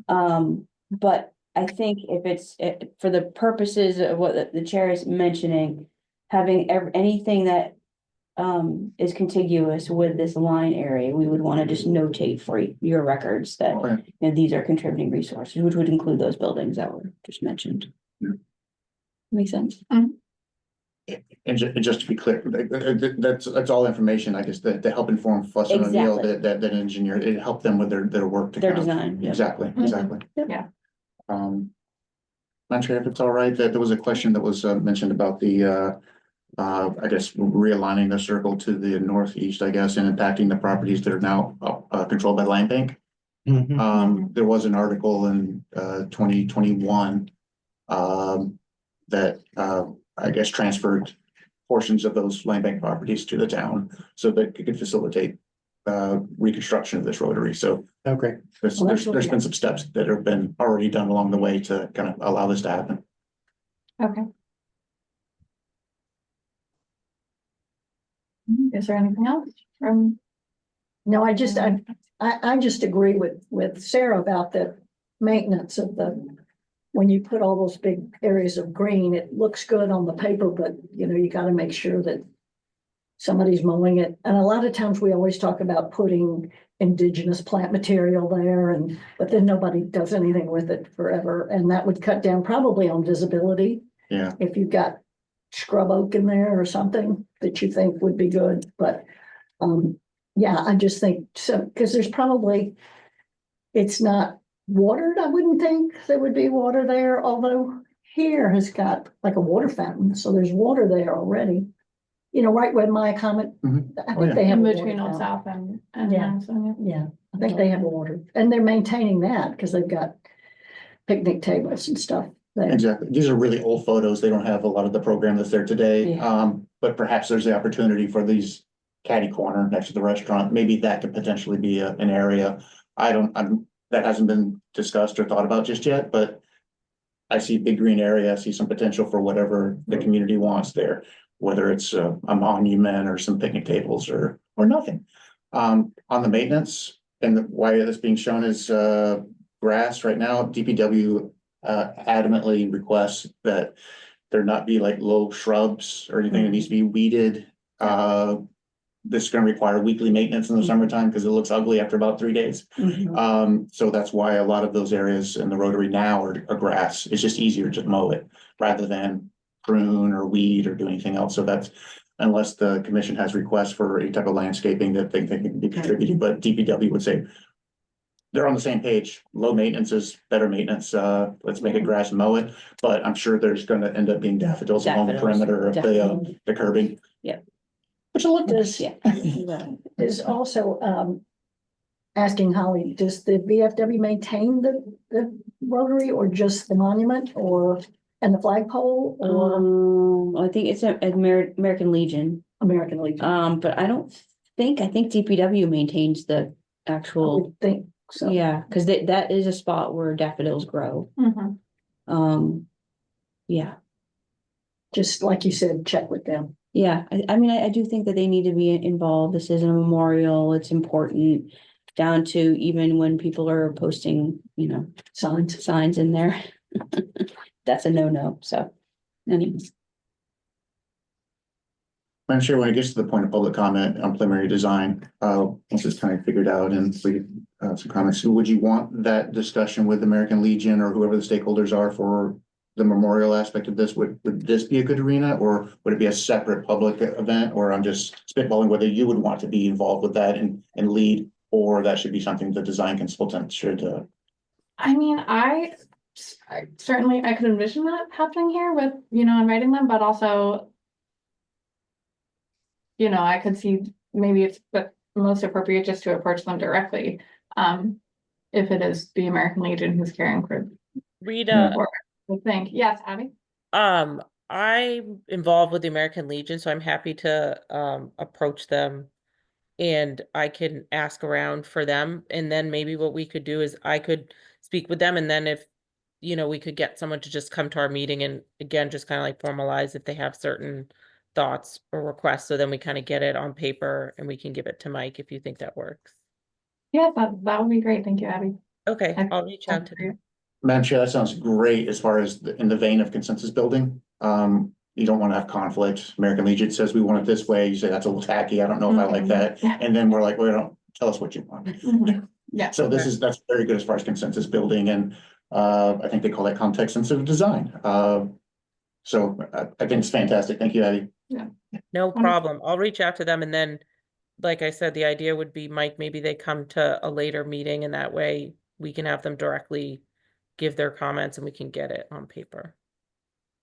But I think if it's for the purposes of what the chair is mentioning, having anything that is contiguous with this line area, we would want to just notate for your records that Okay. these are contributing resources, which would include those buildings that were just mentioned. Yeah. Makes sense. And just to be clear, that's all information, I guess, that to help inform Fuss and O'Neill, Exactly. that engineer, it helped them with their work. Their design. Yep. Exactly, exactly. Yeah. Not sure if it's all right, that there was a question that was mentioned about the I guess realigning the circle to the northeast, I guess, and impacting the properties that are now controlled by Land Bank. There was an article in 2021 that I guess transferred portions of those land bank properties to the town so that it could facilitate reconstruction of this rotary. So Okay. there's been some steps that have been already done along the way to kind of allow this to happen. Okay. Is there anything else from? No, I just agree with Sarah about the maintenance of when you put all those big areas of green, it looks good on the paper, but you got to make sure that somebody's mowing it. And a lot of times we always talk about putting indigenous plant material there but then nobody does anything with it forever. And that would cut down probably on visibility. Yeah. If you've got scrub oak in there or something that you think would be good, but yeah, I just think so, because it's not watered. I wouldn't think there would be water there, although here has got like a water fountain, so there's water there already. Right where my comment, I think they have In a between water Old fountain. South and Yeah. Madison, Yeah, I think they have a water, and they're maintaining that because they've got picnic tables and stuff there. Exactly. These are really old photos. They don't have a lot of the program that's there today. But perhaps there's the opportunity for these catty corner next to the restaurant. Maybe that could potentially be an area. That hasn't been discussed or thought about just yet, but I see a big green area. I see some potential for whatever the community wants there, whether it's a monument or some picnic tables or nothing. On the maintenance and why that's being shown as grass right now, DPW adamantly requests that there not be like low shrubs or anything that needs to be weeded. This is going to require weekly maintenance in the summertime because it looks ugly after about 3 days. So that's why a lot of those areas in the rotary now are grass. It's just easier to mow it rather than prune or weed or do anything else. So that's unless the commission has requests for any type of landscaping that they think can be contributed, but DPW would say they're on the same page. Low maintenance is better maintenance. Let's make it grass and mow it. But I'm sure there's going to end up being daffodils along the perimeter of the curbing. Yeah. Which will look Does, nice. is also asking Holly, does the VFW maintain the rotary or just the monument and the flagpole or I think it's American Legion. American Legion? But I think DPW maintains the I actual, would think so. yeah, because that is a spot where daffodils grow. Yeah. Just like you said, check with them. Yeah, I mean, I do think that they need to be involved. This isn't a memorial. It's important down to even when people are posting, signs in there. That's a no. So anyways. I'm sure when it gets to the point of public comment on preliminary design, once it's kind of figured out and we some comments, would you want that discussion with American Legion or whoever the stakeholders are for the memorial aspect of this? Would this be a good arena or would it be a separate public event? Or I'm just spitballing whether you would want to be involved with that and lead, or that should be something the design consultant should I mean, I certainly, I could envision that happening here with, inviting them, but also, I could see maybe it's but most appropriate just to approach them directly. If it is the American Legion who's caring for Rita, I think, yes, Abby. I'm involved with the American Legion, so I'm happy to approach them and I can ask around for them. And then maybe what we could do is I could speak with them, and then if we could get someone to just come to our meeting and again just kind of like formalize if they have certain thoughts or requests, so then we kind of get it on paper and we can give it to Mike if you think that works. Yeah, that would be great. Thank you, Abby. Okay, I'll reach out to them. Madam Chair, that sounds great as far as in the vein of consensus building. You don't want to have conflict. American Legion says we want it this way. You say that's a little tacky. I don't know if I like that. And then we're like, well, don't tell us what you want. Yeah. So that's very good as far as consensus building, and I think they call that context sensitive design. So I think it's fantastic. Thank you, Abby. No problem. I'll reach out to them, and then, like I said, the idea would be, Mike, maybe they come to a later meeting and that way we can have them directly give their comments and we can get it on paper.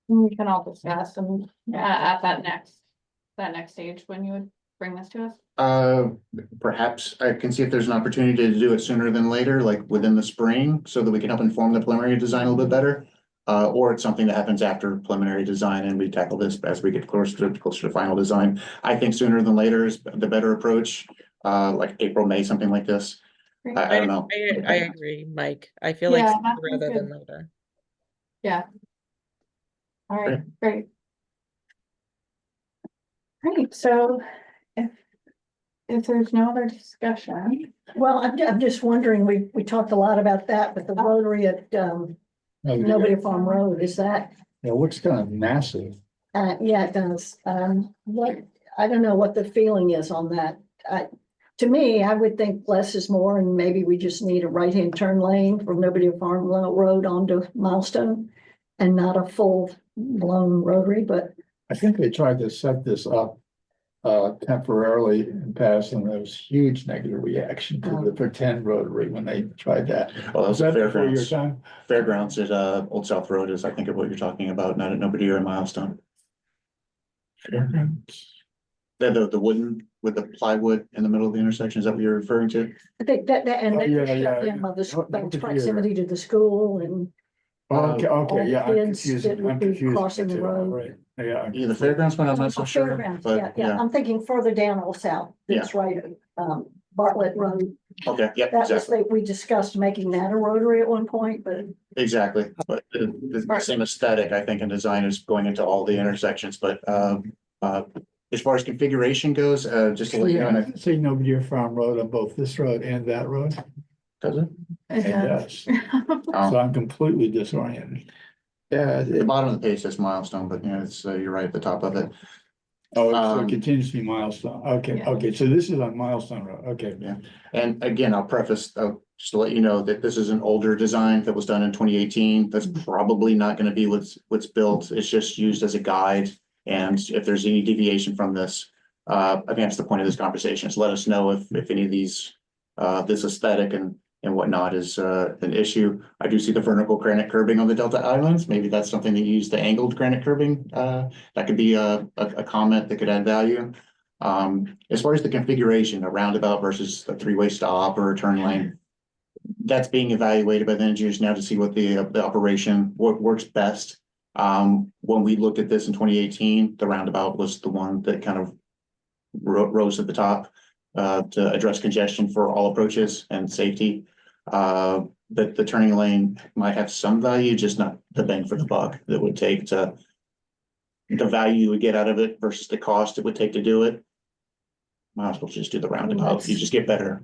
We can all discuss and at that next stage when you would bring this to us. Perhaps I can see if there's an opportunity to do it sooner than later, like within the spring, so that we can help inform the preliminary design a little bit better. Or it's something that happens after preliminary design and we tackle this as we get closer to final design. I think sooner than later is the better approach, like April, May, something like this. I don't know. I agree, Mike. I feel like sooner rather than later. Yeah. All right, great. Great, so if there's no other discussion. Well, I'm just wondering, we talked a lot about that, but the rotary at Nobody Farm Road, is that? It looks kind of massive. Yeah, it does. I don't know what the feeling is on that. To me, I would think less is more, and maybe we just need a right-hand turn lane from Nobody Farm Road onto Milestone and not a full-blown rotary, but. I think they tried to set this up temporarily in past, and there was huge negative reaction to the pretend rotary when they tried that. Well, that was that before your Fairgrounds. time? Fairgrounds at Old South Road is, I think, of what you're talking about, not at Nobody or Milestone. Fairgrounds. The wooden with the plywood in the middle of the intersection, is that what you're referring to? I think that and Oh, they yeah, shut yeah, down by this yeah. Over here. proximity to the school and Okay, yeah, I'm kids that confusing. would I'm be confusing. crossing the too, road. right. Yeah. Yeah, the Fairgrounds one, I'm not so sure, Fairgrounds, but yeah, I'm thinking further down Old South, it's right, Bartlett Road. okay, yep, That was, exactly, we discussed making that a rotary at one point, but exactly. But the same aesthetic, I think, in design is going into all the intersections, but as far as configuration goes, just to let you know, and I See Nobody Farm Road on both this road and that road. does it? It does. So I'm completely disoriented. Yeah, the bottom of the page says Milestone, but yeah, it's, you're right at the top of it. Oh, so it continues to be Milestone. Okay, Yeah. okay, so this is on Milestone Road, okay. Yeah. And again, I'll preface, just to let you know that this is an older design that was done in 2018. That's probably not going to be what's built. It's just used as a guide. And if there's any deviation from this, I think that's the point of this conversation, is let us know if any of these, this aesthetic and whatnot is an issue. I do see the vertical granite curbing on the Delta Islands. Maybe that's something to use the angled granite curbing. That could be a comment that could add value. As far as the configuration, a roundabout versus a three-way stop or a turn lane, that's being evaluated by the engineers now to see what the operation, what works best. When we looked at this in 2018, the roundabout was the one that kind of rose at the top to address congestion for all approaches and safety. The turning lane might have some value, just not the bang for the buck that would take to the value you would get out of it versus the cost it would take to do it. Might as well just do the roundabout. You just get better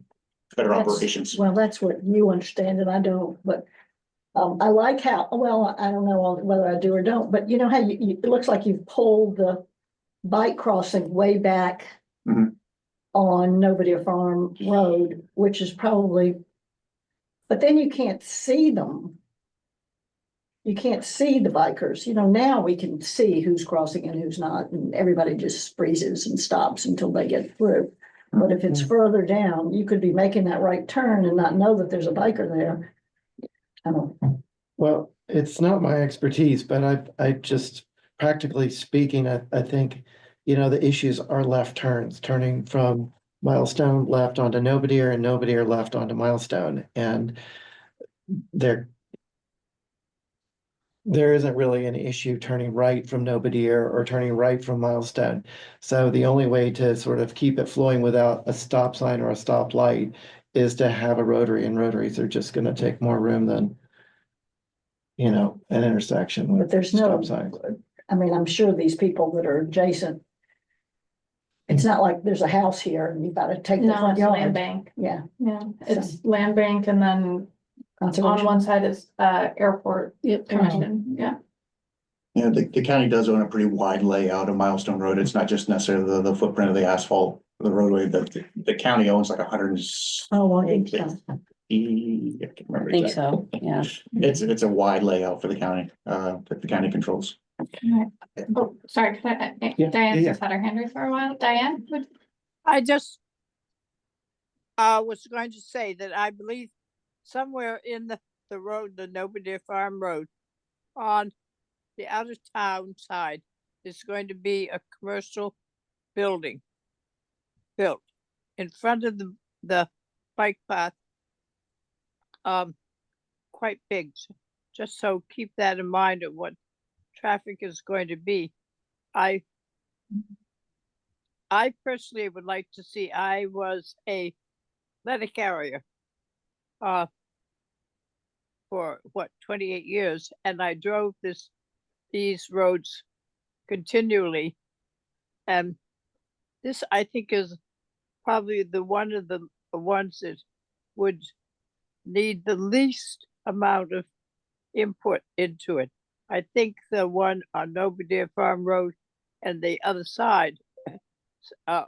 operations. well, that's what you understand and I don't, but I like how, well, I don't know whether I do or don't, but you know how it looks like you've pulled the bike crossing way back Mhm. on Nobody Farm Road, which is probably, but then you can't see them. You can't see the bikers. You know, now we can see who's crossing and who's not, and everybody just freezes and stops until they get through. But if it's further down, you could be making that right turn and not know that there's a biker there. I don't, Well, it's not my expertise, but I just, practically speaking, I think, the issues are left turns, turning from Milestone left onto Nobodere and Nobodere left onto Milestone. And there isn't really an issue turning right from Nobodere or turning right from Milestone. So the only way to sort of keep it flowing without a stop sign or a stop light is to have a rotary, and rotaries are just gonna take more room than an intersection but with there's no, stop signs. I mean, I'm sure these people that are adjacent. It's not like there's a house here and you've got to take the No, front it's land yard. bank. Yeah. Yeah, it's land bank and then on Conservation. one side is airport commission, yeah. You know, the county does own a pretty wide layout of Milestone Road. It's not just necessarily the footprint of the asphalt, the roadway, the county owns like 100. Oh, well, I can't remember I think exactly. so, yeah. It's a wide layout for the county, that the county controls. Oh, sorry, Yeah, Diane yeah. just had her hand raised for a while. Diane, would, I just was going to say that I believe somewhere in the road, the Nobodere Farm Road, on the out of town side, is going to be a commercial building built in front of the bike path. Quite big, just so keep that in mind of what traffic is going to be. I personally would like to see, I was a letter carrier for 28 years, and I drove these roads continually. And this, I think, is probably the one of the ones that would need the least amount of input into it. I think the one on Nobodere Farm Road and the other side,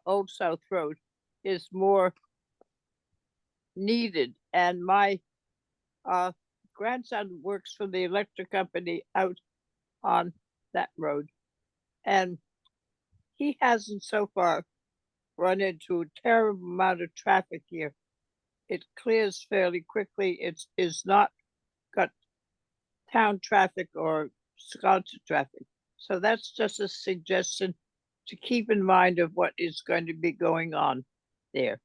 Old South Road, is more needed. And my grandson works for the electric company out on that road, and he hasn't so far run into a terrible amount of traffic here. It clears fairly quickly. It's not got town traffic or Wisconsin traffic. So that's just a suggestion to keep in mind of what is going to be going on there.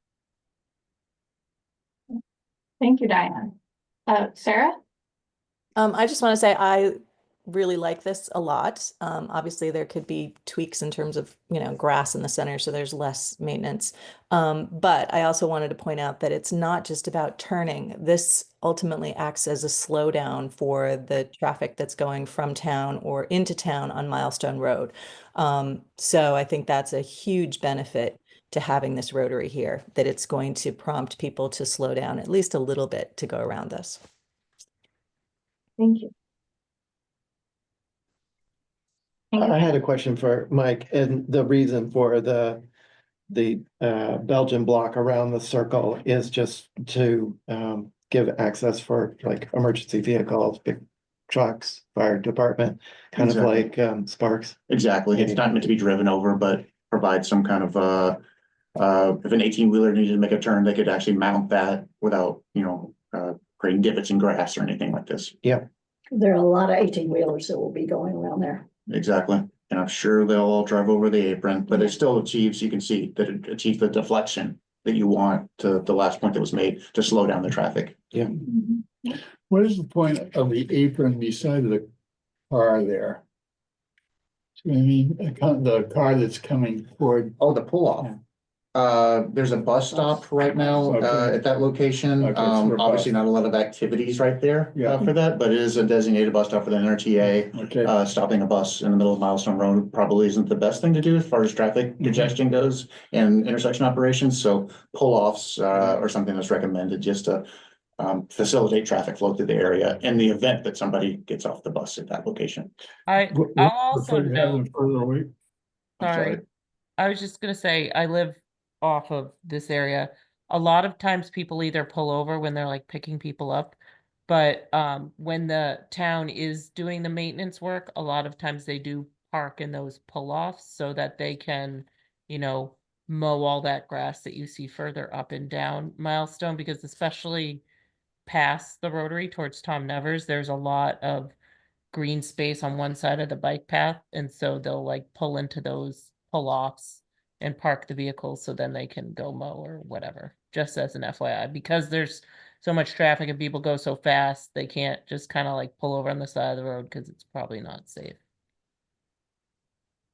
thank you, Diane. Sarah? I just want to say I really like this a lot. Obviously, there could be tweaks in terms of, grass in the center, so there's less maintenance. But I also wanted to point out that it's not just about turning. This ultimately acts as a slowdown for the traffic that's going from town or into town on Milestone Road. So I think that's a huge benefit to having this rotary here, that it's going to prompt people to slow down at least a little bit to go around this. Thank you. I had a question for Mike, and the reason for the Belgian block around the circle is just to give access for like emergency vehicles, big trucks, fire department, kind Exactly. of like Sparks. Exactly. It's not meant to be driven over, but provide some kind of if an 18-wheeler needed to make a turn, they could actually mount that without, creating divots in grass or anything like this. Yeah. there are a lot of 18-wheelers that will be going around there. Exactly. And I'm sure they'll all drive over the apron, but it still achieves, you can see that it achieves the deflection that you want to the last point that was made to slow down the traffic. Yeah. What is the point of the apron beside the car there? I mean, the car that's coming toward. Oh, the pull off. There's a bus stop right now, Okay. at that location. Okay, so we're Obviously bus. not a lot of activities right there, Yeah. for that, but it is a designated bus stop for the NRTA. Okay, Stopping a bus in the middle of Milestone Road probably isn't the best thing to do as far as traffic congestion goes and intersection operations, so pull-offs, are something that's recommended just to facilitate traffic flow through the area in the event that somebody gets off the bus at that location. I'll also Prefer to have them note, further away. I'm sorry, I was just gonna say, I live off of this area. A lot of times people either pull over when they're like picking people up, but when the town is doing the maintenance work, a lot of times they do park in those pull-offs so that they can, mow all that grass that you see further up and down Milestone, because especially past the rotary towards Tom Nevers, there's a lot of green space on one side of the bike path, and so they'll like pull into those pull-offs and park the vehicles so then they can go mow or whatever, just as an FYI, because there's so much traffic and people go so fast, they can't just kind of like pull over on the side of the road because it's probably not safe.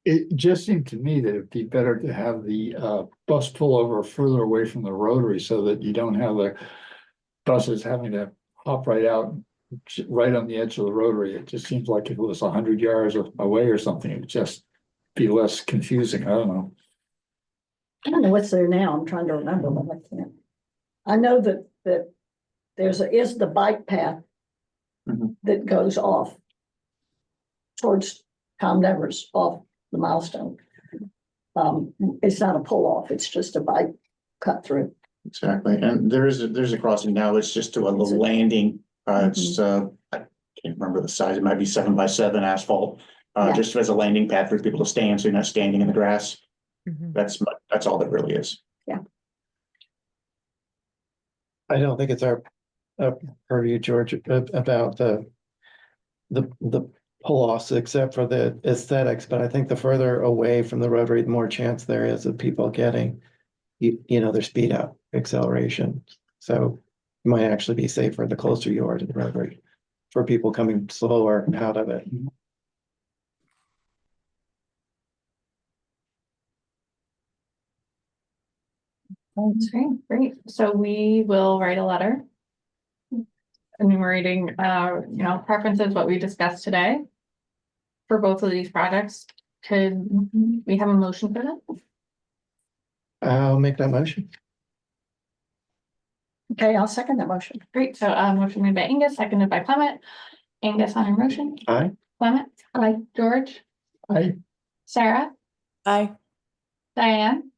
It just seemed to me that it'd be better to have the bus pull over further away from the rotary so that you don't have the buses having to hop right out, right on the edge of the rotary. It just seems like if it was 100 yards away or something, it'd just be less confusing. I don't know. I don't know what's there now. I'm trying to remember, but I can't. I know that is the bike path Mhm. that goes off towards Tom Nevers, off the milestone. It's not a pull off, it's just a bike cut through. Exactly, and there's a crossing now, it's just to a little landing, it's, I can't remember the size, it might be 7x7 asphalt. Yeah. Just as a landing pad for people to stand, so you're not standing in the grass, Mhm. that's all that really is. I don't think it's our purview, George, about the pull-offs, except for the aesthetics, but I think the further away from the rotary, the more chance there is of people getting, you know, their speed up, acceleration. So it might actually be safer the closer you are to the rotary for people coming slower out of it. Okay, great. So we will write a letter enumerating, preferences, what we discussed today for both of these projects. Could we have a motion for that? I'll make that motion. Okay, I'll second that motion. Great. So, motion made by Angus, seconded by Clement. Angus on your motion. Aye. Clement. Aye. George. Sarah. Aye. Diane.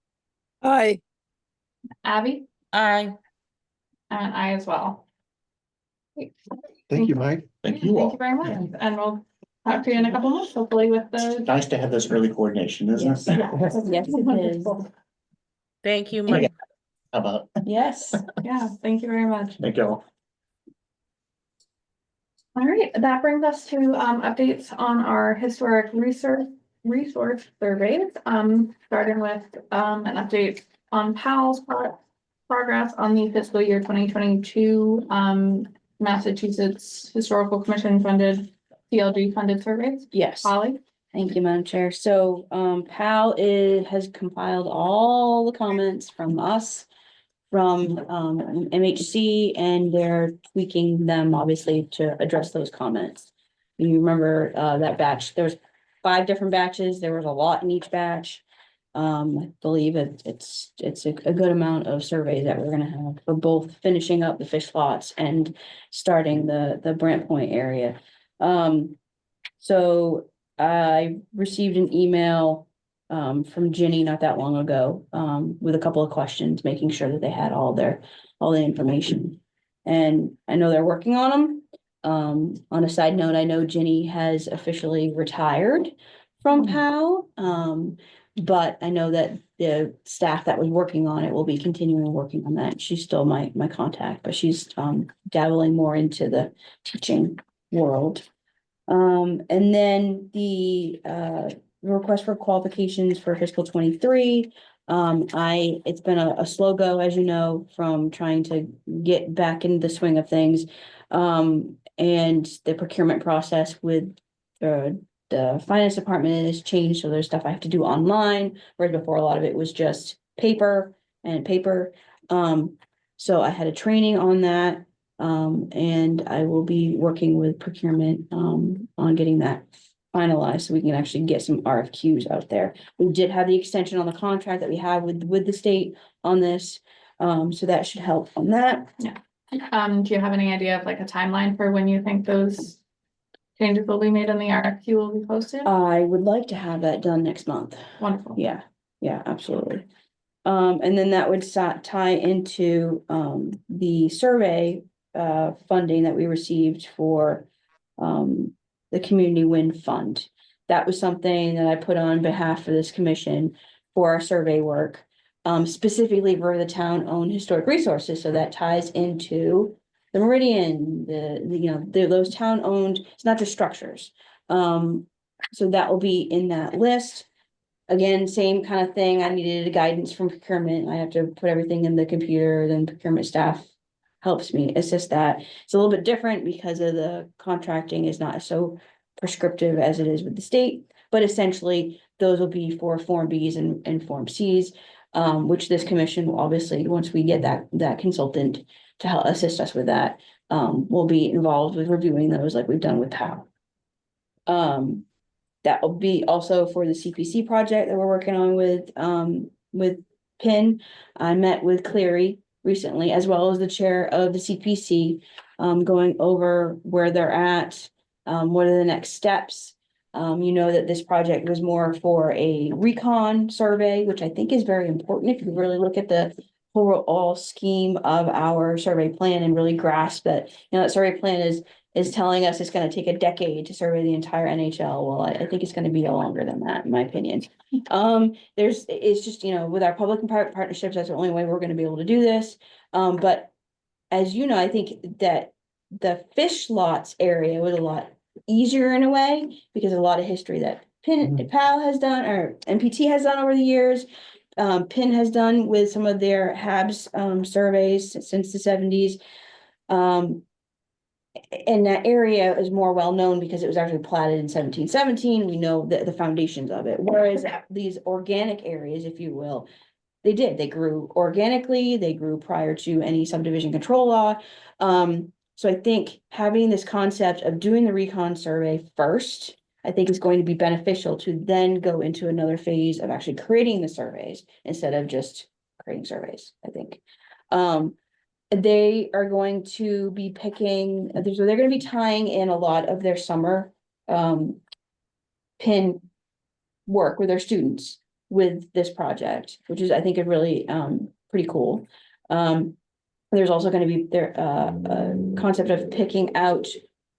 Aye. Abby. Aye. And I as well. Thank you, Mike. Thank you Thank all. you very much. And we'll talk to you in a couple months, hopefully with the. Nice to have this early coordination, isn't it? Yes, it is. Thank you, Yeah. Mike. How about, Yes. Yeah, thank you very much. thank you all. All right, that brings us to updates on our historic resource surveys. Starting with an update on PAL's progress on the fiscal year 2022 Massachusetts Historical Commission funded CLG funded surveys. Yes. Holly? Thank you, Madam Chair. So, PAL has compiled all the comments from us, from, MHC, and they're tweaking them obviously to address those comments. You remember, that batch, there was 5 different batches. There was a lot in each batch. I believe it's a good amount of surveys that we're gonna have for both finishing up the fish lots and starting the Brant Point area. So I received an email from Ginny not that long ago with a couple of questions, making sure that they had all the information. And I know they're working on them. On a side note, I know Ginny has officially retired from PAL. But I know that the staff that was working on it will be continuing working on that. She's still my contact, but she's dabbling more into the teaching world. And then the request for qualifications for fiscal 23. It's been a slow go, as you know, from trying to get back into the swing of things. And the procurement process with the finance department has changed, so there's stuff I have to do online, whereas before a lot of it was just paper. So I had a training on that. And I will be working with procurement on getting that finalized so we can actually get some RFQs out there. We did have the extension on the contract that we have with the state on this. So that should help on that. Do you have any idea of like a timeline for when you think those changes will be made and the RFQ will be posted? I would like to have that done next month. Wonderful. Yeah, absolutely. And then that would tie into the survey funding that we received for the Community Wind Fund. That was something that I put on behalf of this commission for our survey work, specifically for the town-owned historic resources. So that ties into the Meridian, those town-owned, it's not just structures. So that will be in that list. Again, same kind of thing. I needed a guidance from procurement. I have to put everything in the computer, then procurement staff helps me assist that. It's a little bit different because of the contracting is not so prescriptive as it is with the state, but essentially those will be for Form Bs and Form Cs, which this commission will obviously, once we get that consultant to help assist us with that, will be involved with reviewing those like we've done with POW. That will be also for the CPC project that we're working on with PIN. I met with Cleary recently, as well as the chair of the CPC, going over where they're at, what are the next steps. That this project was more for a recon survey, which I think is very important if you really look at the overall scheme of our survey plan and really grasp that, that survey plan is telling us it's going to take a decade to survey the entire NHL. Well, I think it's going to be longer than that, in my opinion. It's just, with our public and private partnerships, that's the only way we're going to be able to do this. But as you know, I think that the fish lots area was a lot easier in a way because of a lot of history that PAL has done or NPT has done over the years. PIN has done with some of their HABs surveys since the 70s. And that area is more well known because it was actually platted in 1717. We know the foundations of it. Whereas these organic areas, if you will, they grew organically, they grew prior to any subdivision control law. So I think having this concept of doing the recon survey first, I think is going to be beneficial to then go into another phase of actually creating the surveys instead of just creating surveys, I think. They are going to be picking, they're going to be tying in a lot of their summer PIN work with their students with this project, which is, I think, a really pretty cool. There's also going to be their concept of picking out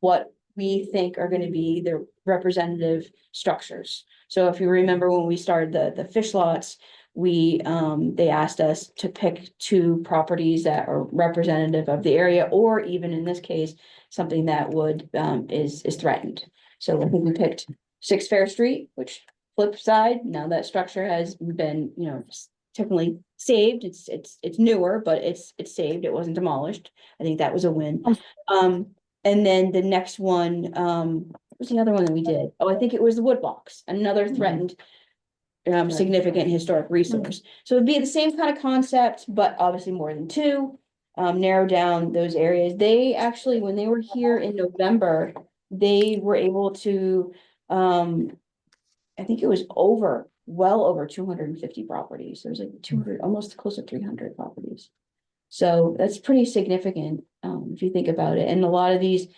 what we think are going to be the representative structures. So if you remember when we started the fish lots, they asked us to pick 2 properties that are representative of the area, or even in this case, something that is threatened. So I think we picked 6 Fair Street, which flip side, now that structure has been, technically saved. It's newer, but it's saved. It wasn't demolished. I think that was a win. And then the next one, what was the other one that we did? Oh, I think it was the wood box, another threatened significant historic resource. So it'd be the same kind of concept, but obviously more than 2, narrow down those areas. They actually, when they were here in November, they were able to, I think it was well over 250 properties. There was like 200, almost close to 300 properties. So that's pretty significant, if you think about it. And a lot of these,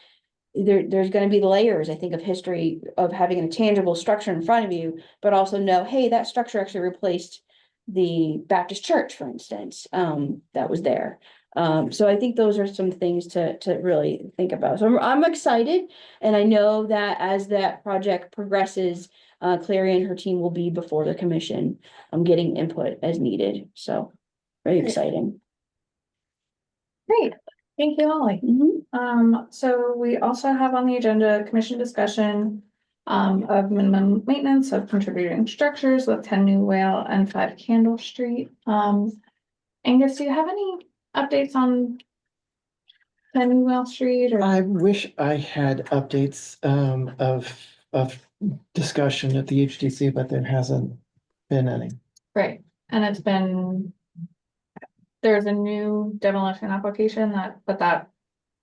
there's going to be layers, I think, of history of having a tangible structure in front of you, but also know, hey, that structure actually replaced the Baptist church, for instance, that was there. So I think those are some things to really think about. So I'm excited, and I know that as that project progresses, Clary and her team will be before the commission, getting input as needed. So very exciting. Great. Thank you, Holly. So we also have on the agenda commission discussion of minimum maintenance of contributing structures with 10 New Whale and 5 Candle Street. Angus, do you have any updates on 10 New Whale Street? Or? I wish I had updates of discussion at the HDC, but there hasn't been any. Right, and there's a new demolition application but that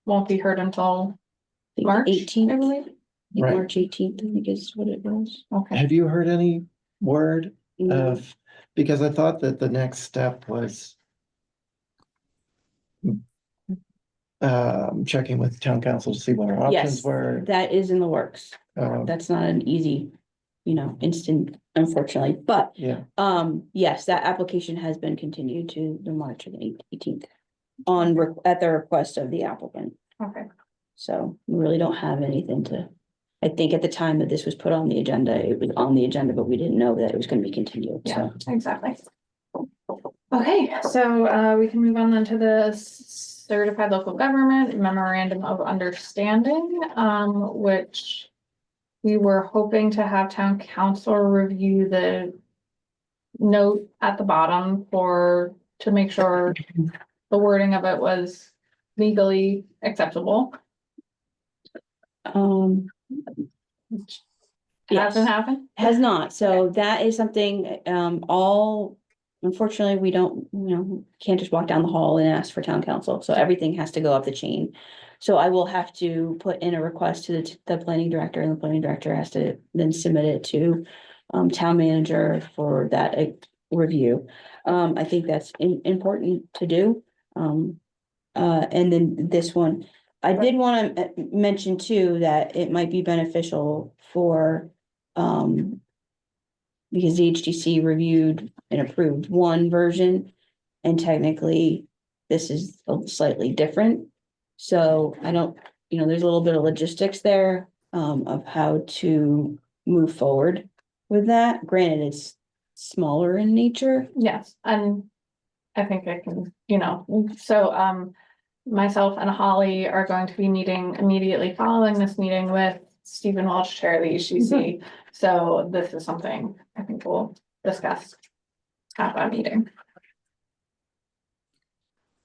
won't be heard until March 18th, I believe. Right. March 18th, I think is what it was. Okay. Have you heard any word of, because I thought that the next step was checking with town council to see what our options Yes, were. that is in the works. That's not an easy, instant, unfortunately, but Yeah. yes, that application has been continued to the March of the 18th at the request of the applicant. Okay. So we really don't have anything I think at the time that this was put on the agenda, it was on the agenda, but we didn't know that it was going to be continued. Yeah, So exactly. Okay, so we can move on then to the certified local government memorandum of understanding, which we were hoping to have town council review the note at the bottom to make sure the wording of it was legally acceptable. Which hasn't Yes. happened. Has not, so that is something, unfortunately, we don't, can't just walk down the hall and ask for town council, so everything has to go up the chain. So I will have to put in a request to the planning director, and the planning director has to then submit it to town manager for that review. I think that's important to do. And then this one, I did want to mention too, that it might be beneficial for, because the HTC reviewed and approved one version, and technically this is slightly different. So I don't, there's a little bit of logistics there, of how to move forward with that. Granted, it's smaller in nature. Yes, and I think I can, so myself and Holly are going to be meeting immediately following this meeting with Stephen Welch, Chair of the HCC. So this is something I think we'll discuss at that meeting.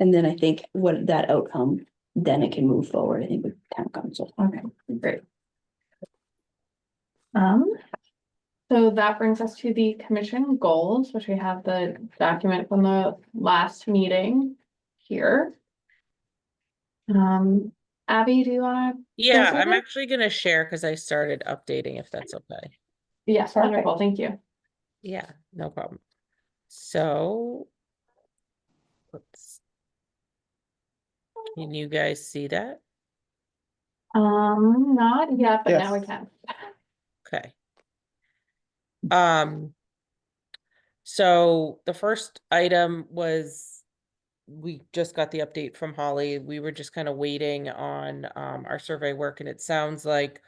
And then I think what that outcome, then it can move forward, I think, with town council. Okay, great. So that brings us to the commission goals, which we have the document from the last meeting here. Abby, do you want to? Yeah, through I'm them? actually gonna share because I started updating, if that's okay. Yes, wonderful, thank you. Yeah, no problem. So, can you guys see that? Not yet, but now we Yes. can. Okay. So the first item was, we just got the update from Holly. We were just kind of waiting on our survey work, and it sounds like,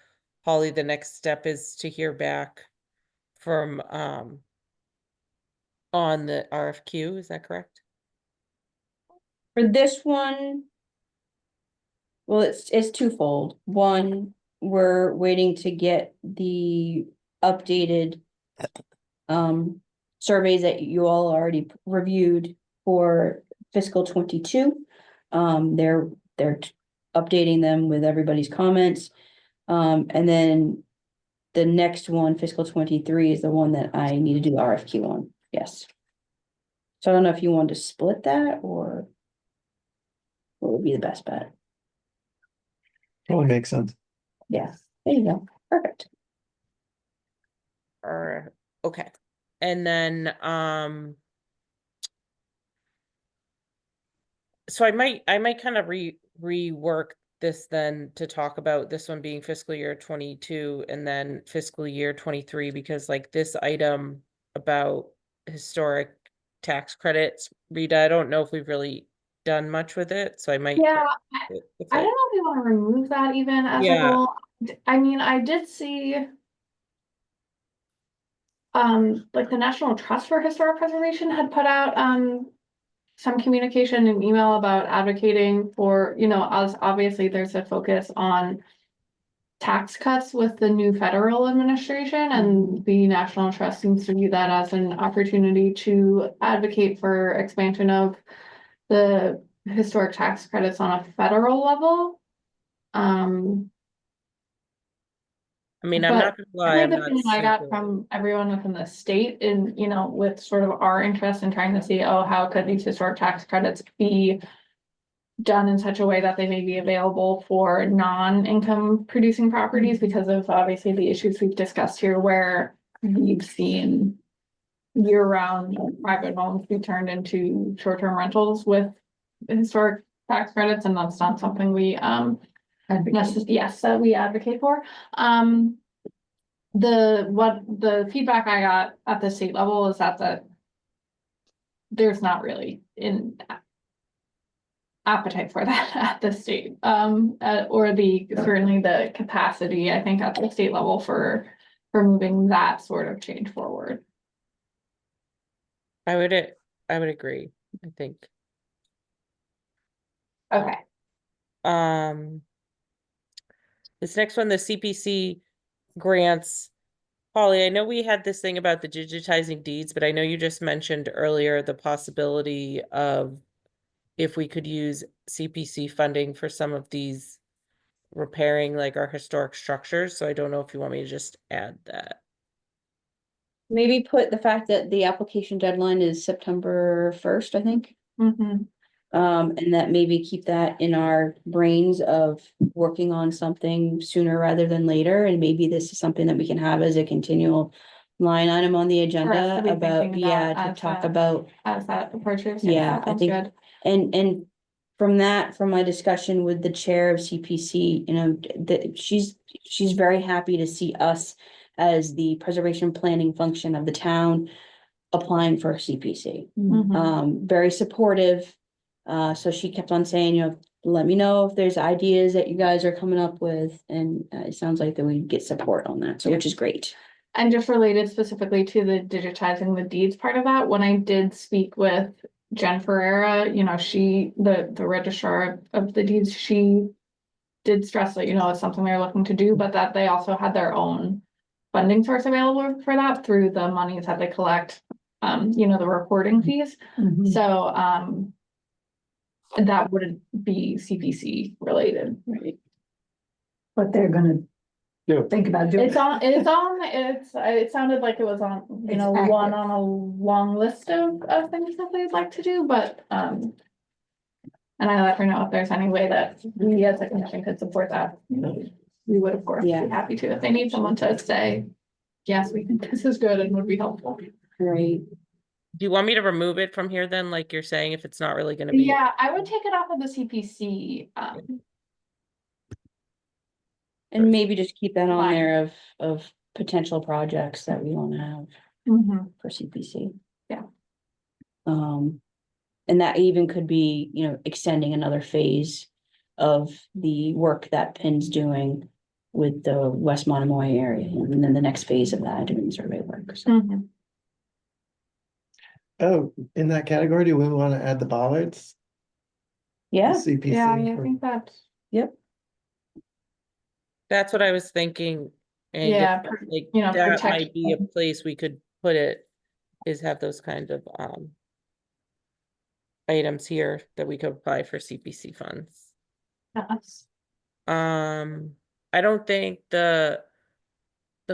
Holly, the next step is to hear back from on the RFQ, is that correct? For this one, well, it's twofold. One, we're waiting to get the updated surveys that you all already reviewed for fiscal 22. They're updating them with everybody's comments. And then the next one, fiscal 23, is the one that I need to do the RFQ on. Yes. So I don't know if you want to split that, or what would be the best bet? Probably makes sense. Yeah, there you go. Perfect. Or, okay. And then so I might kind of rework this then to talk about this one being fiscal year 22 and then fiscal year 23, because like this item about historic tax credits, Rita, I don't know if we've really done much with it, so I might. Yeah, I don't know if we want to remove that even as a goal. I mean, I did see like the National Trust for Historic Preservation had put out some communication and email about advocating for, as obviously there's a focus on tax cuts with the new federal administration, and the National Trust seems to view that as an opportunity to advocate for expansion of the historic tax credits on a federal level. I mean, I'm But not gonna lie, I'm the not feeling I got super. from everyone within the state in, with sort of our interest in trying to see, oh, how could these historic tax credits be done in such a way that they may be available for non-income producing properties, because of obviously the issues we've discussed here, where we've seen year-round private homes be turned into short-term rentals with historic tax credits, and that's not something we yes, that we advocate for. The feedback I got at the state level is that there's not really an appetite for that at the state, or certainly the capacity, I think, at the state level for moving that sort of change forward. I would agree, I think. Okay, This next one, the CPC grants. Holly, I know we had this thing about the digitizing deeds, but I know you just mentioned earlier the possibility of if we could use CPC funding for some of these repairing like our historic structures. So I don't know if you want me to just add that. Maybe put the fact that the application deadline is September 1st, I think. mm-hmm, And that maybe keep that in our brains of working on something sooner rather than later. And maybe this is something that we can have as a continual line item on the agenda to be about, thinking yeah, about to as talk that- about. as that approaches. Yeah, that I sounds think- good. And from that, from my discussion with the chair of CPC, you know, that she's very happy to see us as the preservation planning function of the town applying for CPC. Mhm. Very supportive. So she kept on saying, you know, let me know if there's ideas that you guys are coming up with, and it sounds like that we get support on that, so which is great. And just related specifically to the digitizing the deeds part of that, when I did speak with Jen Ferreira, you know, the registrar of the deeds, she did stress that, you know, it's something they're looking to do, but that they also had their own funding source available for that through the monies that they collect, you know, the recording fees. Mhm. So, that wouldn't be CPC related. Right. But they're gonna Yeah. think about doing. It sounded like it was on, you It's know, one active. on a long list of things that they'd like to do, but, and I let her know if there's any way that we as a commission could support that. We would, of course, be Yeah. happy to, if they need someone to say, yes, we think this is good and would be helpful. Right. Do you want me to remove it from here then, like you're saying, if it's not really gonna be? Yeah, I would take it off of the CPC, And maybe just keep that on Fine. there of potential projects that we wanna have mhm, for CPC. Yeah. And that even could be, you know, extending another phase of the work that Pinn's doing with the West Monomoy area, and then the next phase of that, doing survey work, so. mhm. Oh, in that category, do we want to add the bollards? Yeah, CPC. Yeah, I for- think that, That's what I was thinking. And Yeah, like, you know, that might be a protection. place we could put it, is have those kind of, items here that we could apply for CPC funds. Yes. I don't think the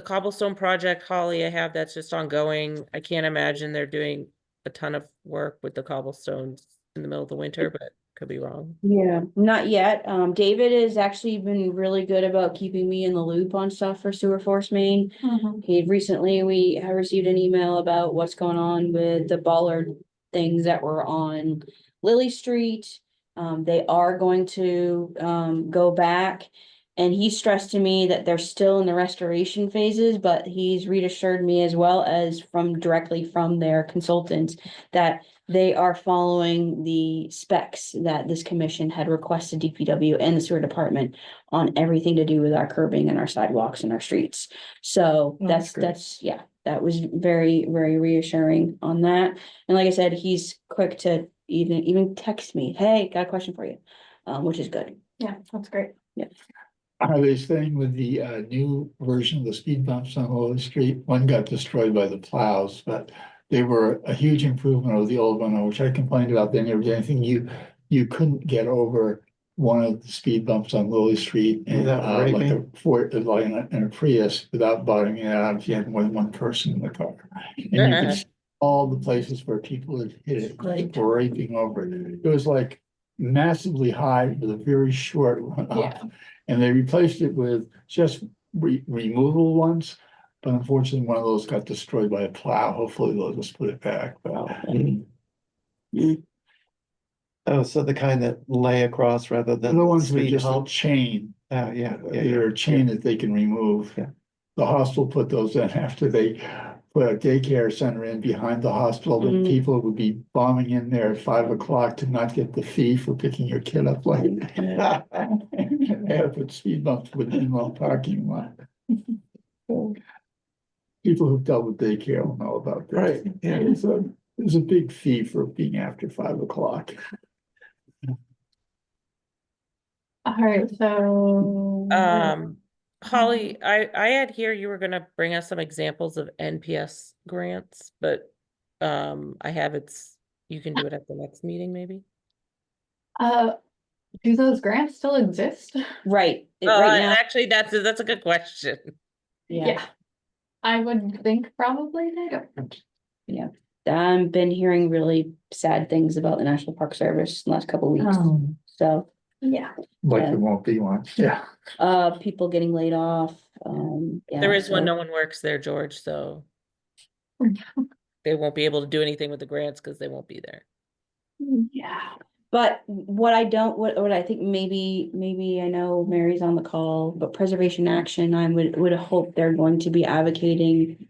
cobblestone project, Holly, I have, that's just ongoing. I can't imagine they're doing a ton of work with the cobblestones in the middle of the winter, but could be wrong. yeah, not yet. David has actually been really good about keeping me in the loop on stuff for sewer force main. Mhm. We have received an email about what's going on with the bollard things that were on Lily Street. They are going to, go back. And he stressed to me that they're still in the restoration phases, but he's reassured me as well as directly from their consultants that they are following the specs that this commission had requested DPW and the sewer department on everything to do with our curbing and our sidewalks and our streets. So Oh, that's great. yeah, that was very, very reassuring on that. And like I said, he's quick to even text me, hey, got a question for you, which is good. Yeah, that's great. Are they staying with the new version of the speed bumps on Lowell Street? One got destroyed by the plows, but they were a huge improvement over the old one, which I complained about. They never did anything. You couldn't get over one of the speed bumps on Lowell Street and Without like raping? in a Prius without bottoming it out if you had more than one person in the car. And you could see all the places where people had hit it, Great. raping over it. It was like massively high with a very short run Yeah. up. And they replaced it with just removable ones. But unfortunately, one of those got destroyed by a plow. Hopefully they'll just put it back, but. Oh, so the kind that lay across rather than The ones with speed just a hump. chain, Yeah. they're a chain that they can remove. Yeah. The hospital put those in after they put a daycare center in behind the hospital, that Mhm. people would be bombing in there at 5 o'clock to not get the fee for picking your kid up late. They had to put speed bumps within the parking lot. People who've dealt with daycare will know about this. Right, yeah. It's a big fee for being after 5 o'clock. All right, so. Holly, I had here you were gonna bring us some examples of NPS grants, but I have you can do it at the next meeting, maybe. Do those grants still exist? Right, Oh, right now, actually, that's a good question. yeah, I would think probably they don't. yeah. I've been hearing really sad things about the National Park Service in the last couple of weeks. So, Yeah. Like Yeah. there won't be one, yeah. people getting laid off, yeah. There is one, so- no one works there, George, so they won't be able to do anything with the grants because they won't be there. Yeah. But what I think maybe I know Mary's on the call, but Preservation Action, I would hope they're going to be advocating.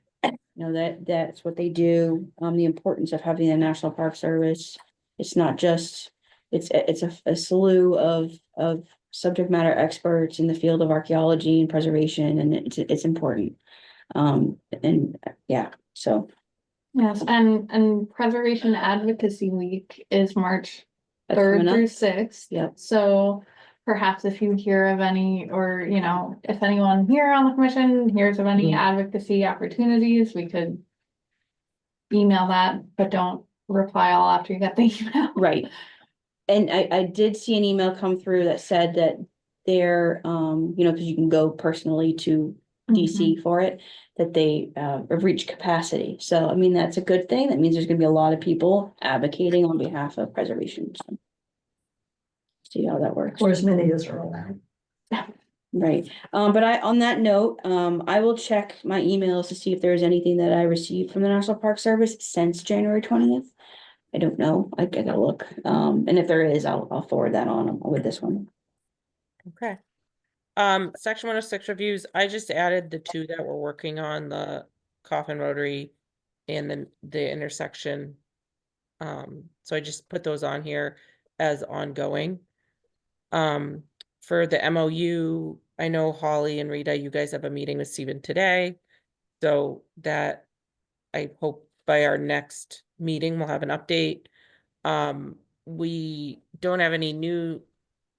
You know, that's what they do, the importance of having the National Park Service. It's not just, it's a slew of subject matter experts in the field of archaeology and preservation, and it's important. And yeah, so. Yes, and Preservation Advocacy Week is March that's 3rd coming up. through 6th. Yep. So perhaps if you hear of any, or if anyone here on the commission hears of any Mhm. advocacy opportunities, we could email that, but don't reply all after you get the email. Right. And I did see an email come through that said that they're, because you can go personally to DC for it, that they have reached capacity. So, I mean, that's a good thing. That means there's gonna be a lot of people advocating on behalf of preservation. So, see how that works. Or as many as are allowed. Right. But on that note, I will check my emails to see if there's anything that I received from the National Park Service since January 20th. I don't know. I gotta look. And if there is, I'll forward that on with this one. Okay. Section 106 reviews, I just added the two that we're working on, the Coffin Rotary and then the intersection. So I just put those on here as ongoing. For the MOU, I know Holly and Rita, you guys have a meeting with Stephen today. So that I hope by our next meeting, we'll have an update. We don't have any new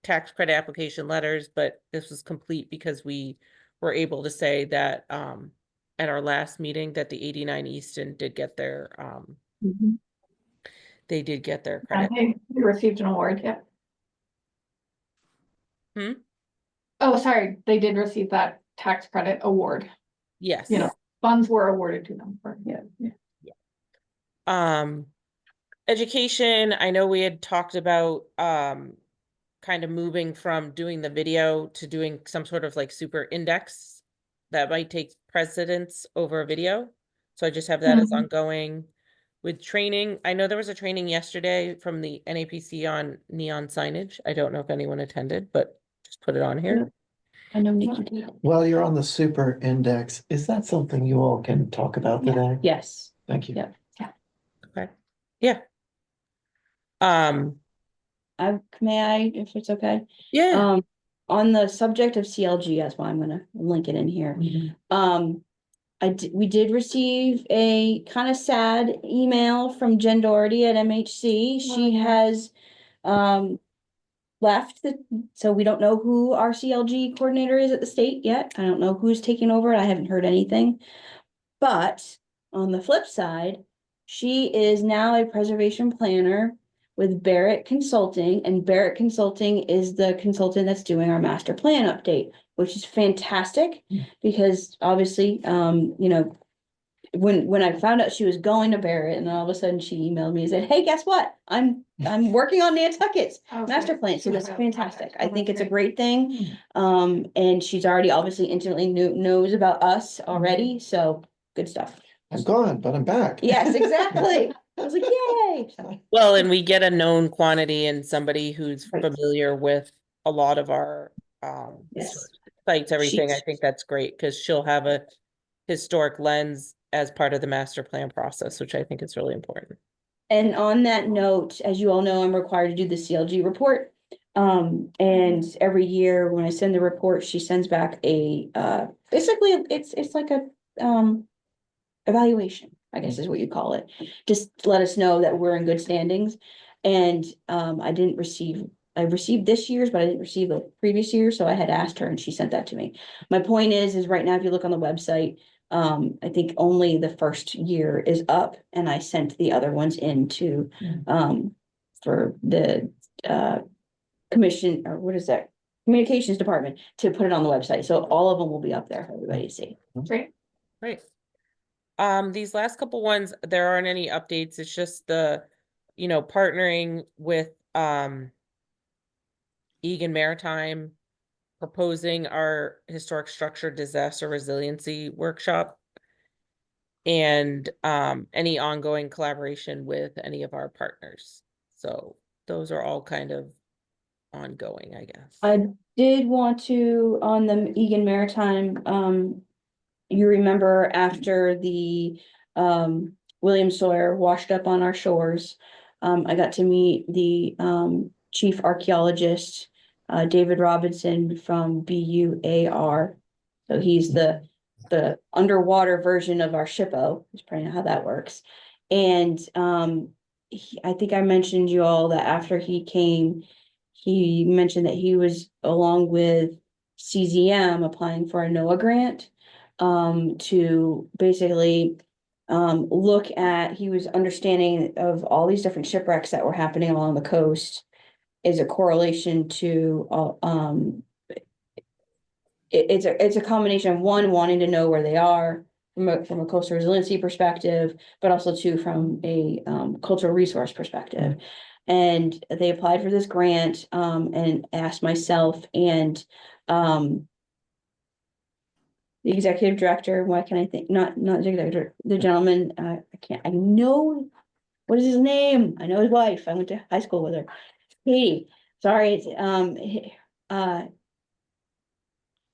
tax credit application letters, but this was complete because we were able to say that at our last meeting that the 89 Easton did get their they did get their credit. They received an award, yeah. Hmm? Oh, sorry, they did receive that tax credit award. Yes. Funds were awarded to them for, yeah. Education, I know we had talked about kind of moving from doing the video to doing some sort of like super index that might take precedence over a video. So I just have that as ongoing. With training, I know there was a training yesterday from the NAPC on neon signage. I don't know if anyone attended, but just put it on here. I know Nikki did. While you're on the super index, is that something you all can talk about today? Yes. Thank you. Yeah. Okay. Yeah. May I, if it's okay? Yeah. On the subject of CLG, that's why I'm gonna link it in here. We did receive a kind of sad email from Jen Doherty at MHC. She has left so we don't know who our CLG coordinator is at the state yet. I don't know who's taking over. I haven't heard anything. But on the flip side, she is now a preservation planner with Barrett Consulting, and Barrett Consulting is the consultant that's doing our master plan update, which is fantastic because obviously, when I found out she was going to Barrett, and then all of a sudden she emailed me and said, "Hey, guess what? I'm working on Nantucket's master plan." So that's fantastic. I think it's a great thing. And she's already obviously intimately knows about us already, so good stuff. I'm gone, but I'm back. Yes, exactly. I was like, yay. So, Well, and we get a known quantity and somebody who's Right. familiar with a lot of our yes. sites, everything. I She's- think that's great because she'll have a historic lens as part of the master plan process, which I think is really important. And on that note, as you all know, I'm required to do the CLG report. And every year when I send the report, she sends back a basically it's like a evaluation, I guess is what you call it. Just let us know that we're in good standings. And I didn't receive I received this year's, but I didn't receive the previous year, so I had asked her and she sent that to me. My point is right now, if you look on the website, I think only the first year is up and I sent the other ones into, for the, commission, or what is that? Communications department to put it on the website. So all of them will be up there for everybody to see. Great. Great. These last couple ones, there aren't any updates. It's just the, partnering with, Egan Maritime, proposing our historic structure disaster resiliency workshop, and any ongoing collaboration with any of our partners. So those are all kind of ongoing, I guess. I did want to, on the Egan Maritime, you remember after the William Sawyer washed up on our shores, I got to meet the chief archaeologist, David Robinson from BUAR. So he's the underwater version of our SHPO, is probably how that works. And I think I mentioned you all that after he came, he mentioned that he was along with CZM applying for a NOAA grant to basically look at, he was understanding of all these different shipwrecks that were happening along the coast is a correlation to it's a combination of one, wanting to know where they are from a coastal resiliency perspective, but also too from a cultural resource perspective. And they applied for this grant and asked myself and the executive director, why can I think, not the executive director, the gentleman, I know, what is his name? I know his wife. I went to high school with her. Katie, sorry, it's,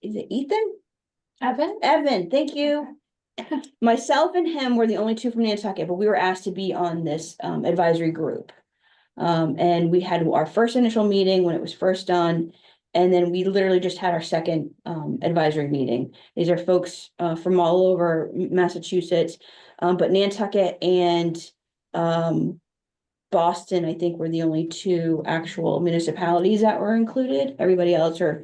is it Ethan? Evan, thank you. Myself and him were the only two from Nantucket, but we were asked to be on this advisory group. And we had our first initial meeting when it was first done. And then we literally just had our second advisory meeting. These are folks from all over Massachusetts, but Nantucket and Boston, I think, were the only two actual municipalities that were included. Everybody else are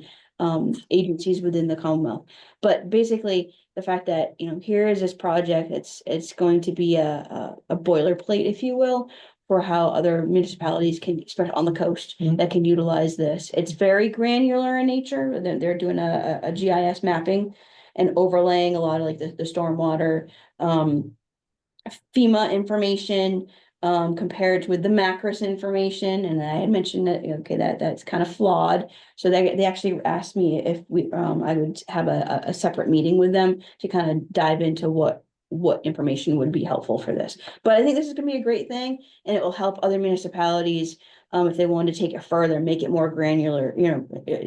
agencies within the Commonwealth. But basically, the fact that, here is this project, it's going to be a boilerplate, if you will, for how other municipalities can, especially on the coast, that can utilize this. It's very granular in nature. They're doing a GIS mapping and overlaying a lot of like the stormwater, FEMA information, compared with the Macris information. And I had mentioned that, okay, that's kind of flawed. So they actually asked me if I would have a separate meeting with them to kind of dive into what information would be helpful for this. But I think this is gonna be a great thing, and it will help other municipalities if they wanted to take it further, make it more granular,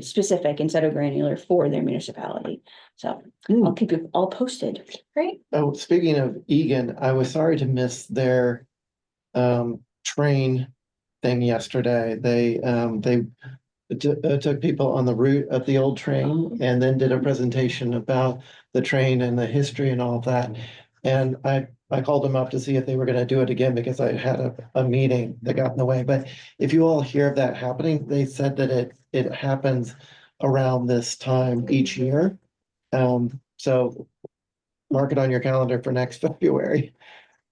specific instead of granular for their municipality. So I'll keep you all posted. Great. Oh, speaking of Egan, I was sorry to miss their train thing yesterday. They took people on the route of the old train and then did a presentation about the train and the history and all of that. And I called them up to see if they were going to do it again because I had a meeting that got in the way. But if you all hear of that happening, they said that it happens around this time each year. So mark it on your calendar for next February.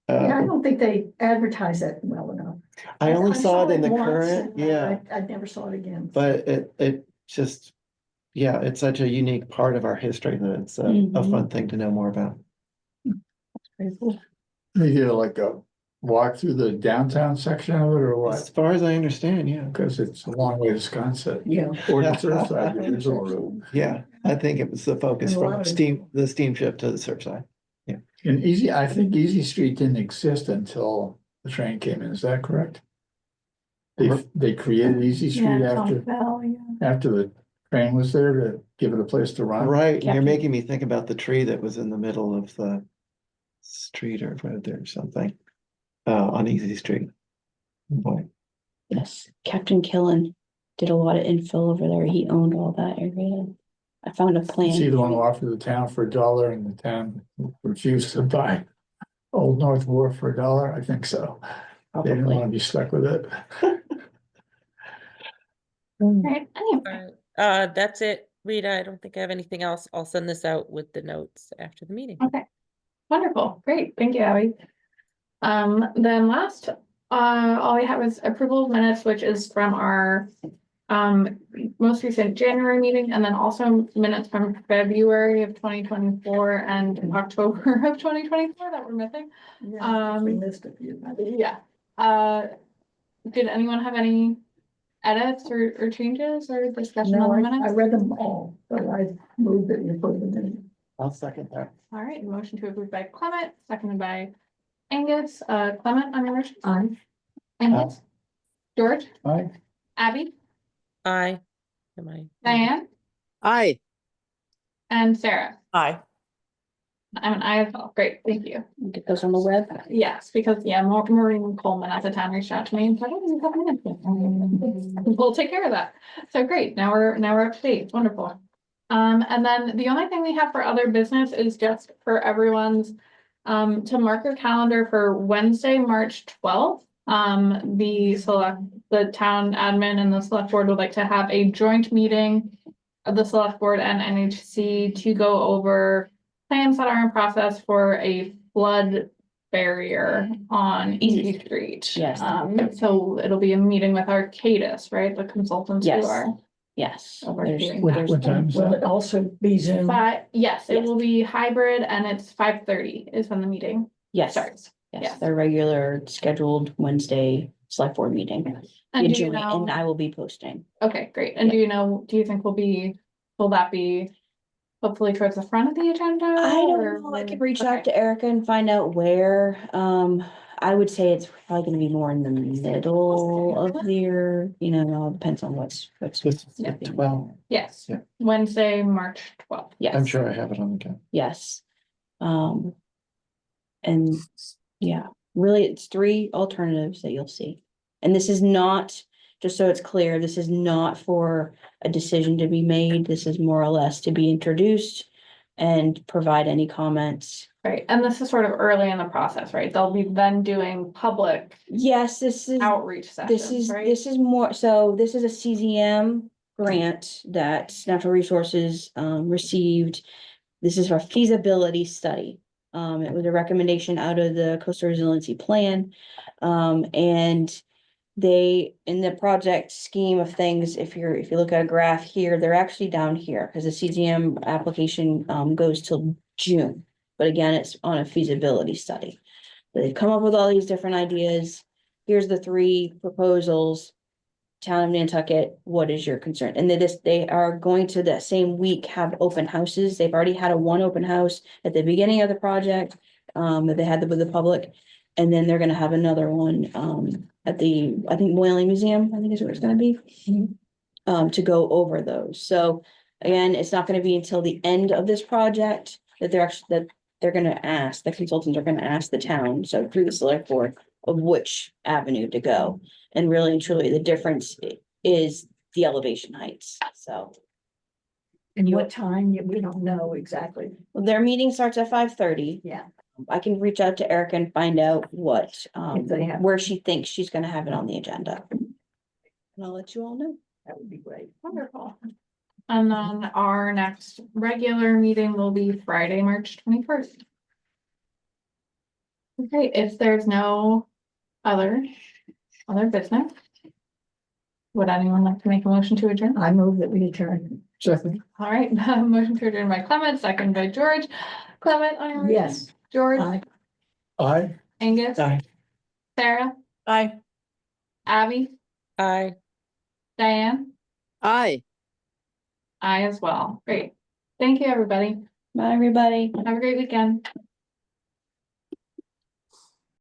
Yeah, I don't think they advertise that well enough. I only saw it in the once, current, and yeah, I never saw it again. but it just, yeah, it's such a unique part of our history that it's a fun thing to know more about. Very cool. They did like a walk through the downtown section of it or As what? far as I understand, yeah. Because it's a long way to Sconset. Yeah. Or the Surfside, the original route. Yeah, I think it was the focus And a lot from of the steamship to the Surfside. And I think Easy Street didn't exist until the train came in, is that correct? They created Easy Street after the train was there to give it a place to run. Right, you're making me think about the tree that was in the middle of the street or right there or something, on Easy Street. Boy, Yes, Captain Killen did a lot of infill over there. He owned all that area. I found a plan. See the one who offered the town for $1 and the town refused to buy Old North Wharf for $1, I think so. They didn't Probably. want to be stuck with it. Right, anyway, Alright, that's it, Rita. I don't think I have anything else. I'll send this out with the notes after the meeting. okay, wonderful, great, thank you, Abby. Then last, all we have is approval of minutes, which is from our most recent January meeting, and then also minutes from February of 2024 and October of 2024 that we're missing. Yeah, we Um, missed a few. Yeah. Did anyone have any edits or changes or discussion No, on the I minutes? read them all, but I moved it and put it in. I'll second that. All right, motion to approve by Clement, seconded by Angus. Clement on your motion? Aye. Angus? George? Aye. Abby? Aye. Am I? Diane? Aye. And Sarah? Aye. I'm an aye as well. Great, thank you. Get those on the web. Yes, because yeah, Maureen Coleman at the town reached out to me and said, "Oh, you have minutes." We'll take care of that. So great, now we're up to date. Wonderful. And then the only thing we have for other business is just for everyone's to mark your calendar for Wednesday, March 12th. The town admin and the select board would like to have a joint meeting of the select board and NHC to go over plans that are in process for a flood barrier on Easy Street. Yes. So it'll be a meeting with Arcadis, right? The consultants who Yes. are. Yes. Overseeing There's- What time is Will that? it also be Zoom? Yes, it Yes. will be hybrid and it's 5:30 is when the meeting Yes, starts. yes, yes. their regular scheduled Wednesday select board meeting. The And do you agenda, know, and I will be posting. okay, great. And do you think will that be hopefully towards the front of the agenda? I don't or know, I could will- reach okay. out to Erica and find out where, I would say it's probably gonna be more in the middle of the year, you know, it all depends on what's. This is Yeah. the 12. Yes, Yeah. Wednesday, March 12th. Yes. I'm sure I have it on the calendar. Yes. And yeah, really, it's three alternatives that you'll see. And this is not, just so it's clear, this is not for a decision to be made. This is more or less to be introduced and provide any comments. Right, and this is sort of early in the process, right? They'll be then doing public Yes, this is. outreach sessions, right? This is more, so this is a CZM grant that Natural Resources received. This is a feasibility study. It was a recommendation out of the coastal resiliency plan. And they, in the project scheme of things, if you look at a graph here, they're actually down here because the CZM application goes till June. But again, it's on a feasibility study. They've come up with all these different ideas. Here's the three proposals. Town of Nantucket, what is your concern? And they are going to that same week have open houses. They've already had one open house at the beginning of the project that they had with the public. And then they're gonna have another one at the, I think, Whaling Museum, I think is where it's gonna be. To go over those. So again, it's not gonna be until the end of this project that they're gonna ask, the consultants are gonna ask the town, so through the select board, of which avenue to go. And really and truly, the difference is the elevation heights, so. And what time? We don't know exactly. Their meeting starts at 5:30. Yeah. I can reach out to Erica and find out what, If they have- where she thinks she's gonna have it on the agenda. And I'll let you all know. That would be great. Wonderful. And then our next regular meeting will be Friday, March 21st. Okay, if there's no other business. Would anyone like to make a motion to adjourn? I move that we adjourn. Second. All right, motion to adjourn by Clement, second by George. Clement, on your motion? Yes. George, Aye. Aye. Angus, Aye. Sarah, Aye. Abby, Aye. Diane, Aye. I as well. Great. Thank you, everybody. Bye, everybody. Have a great weekend.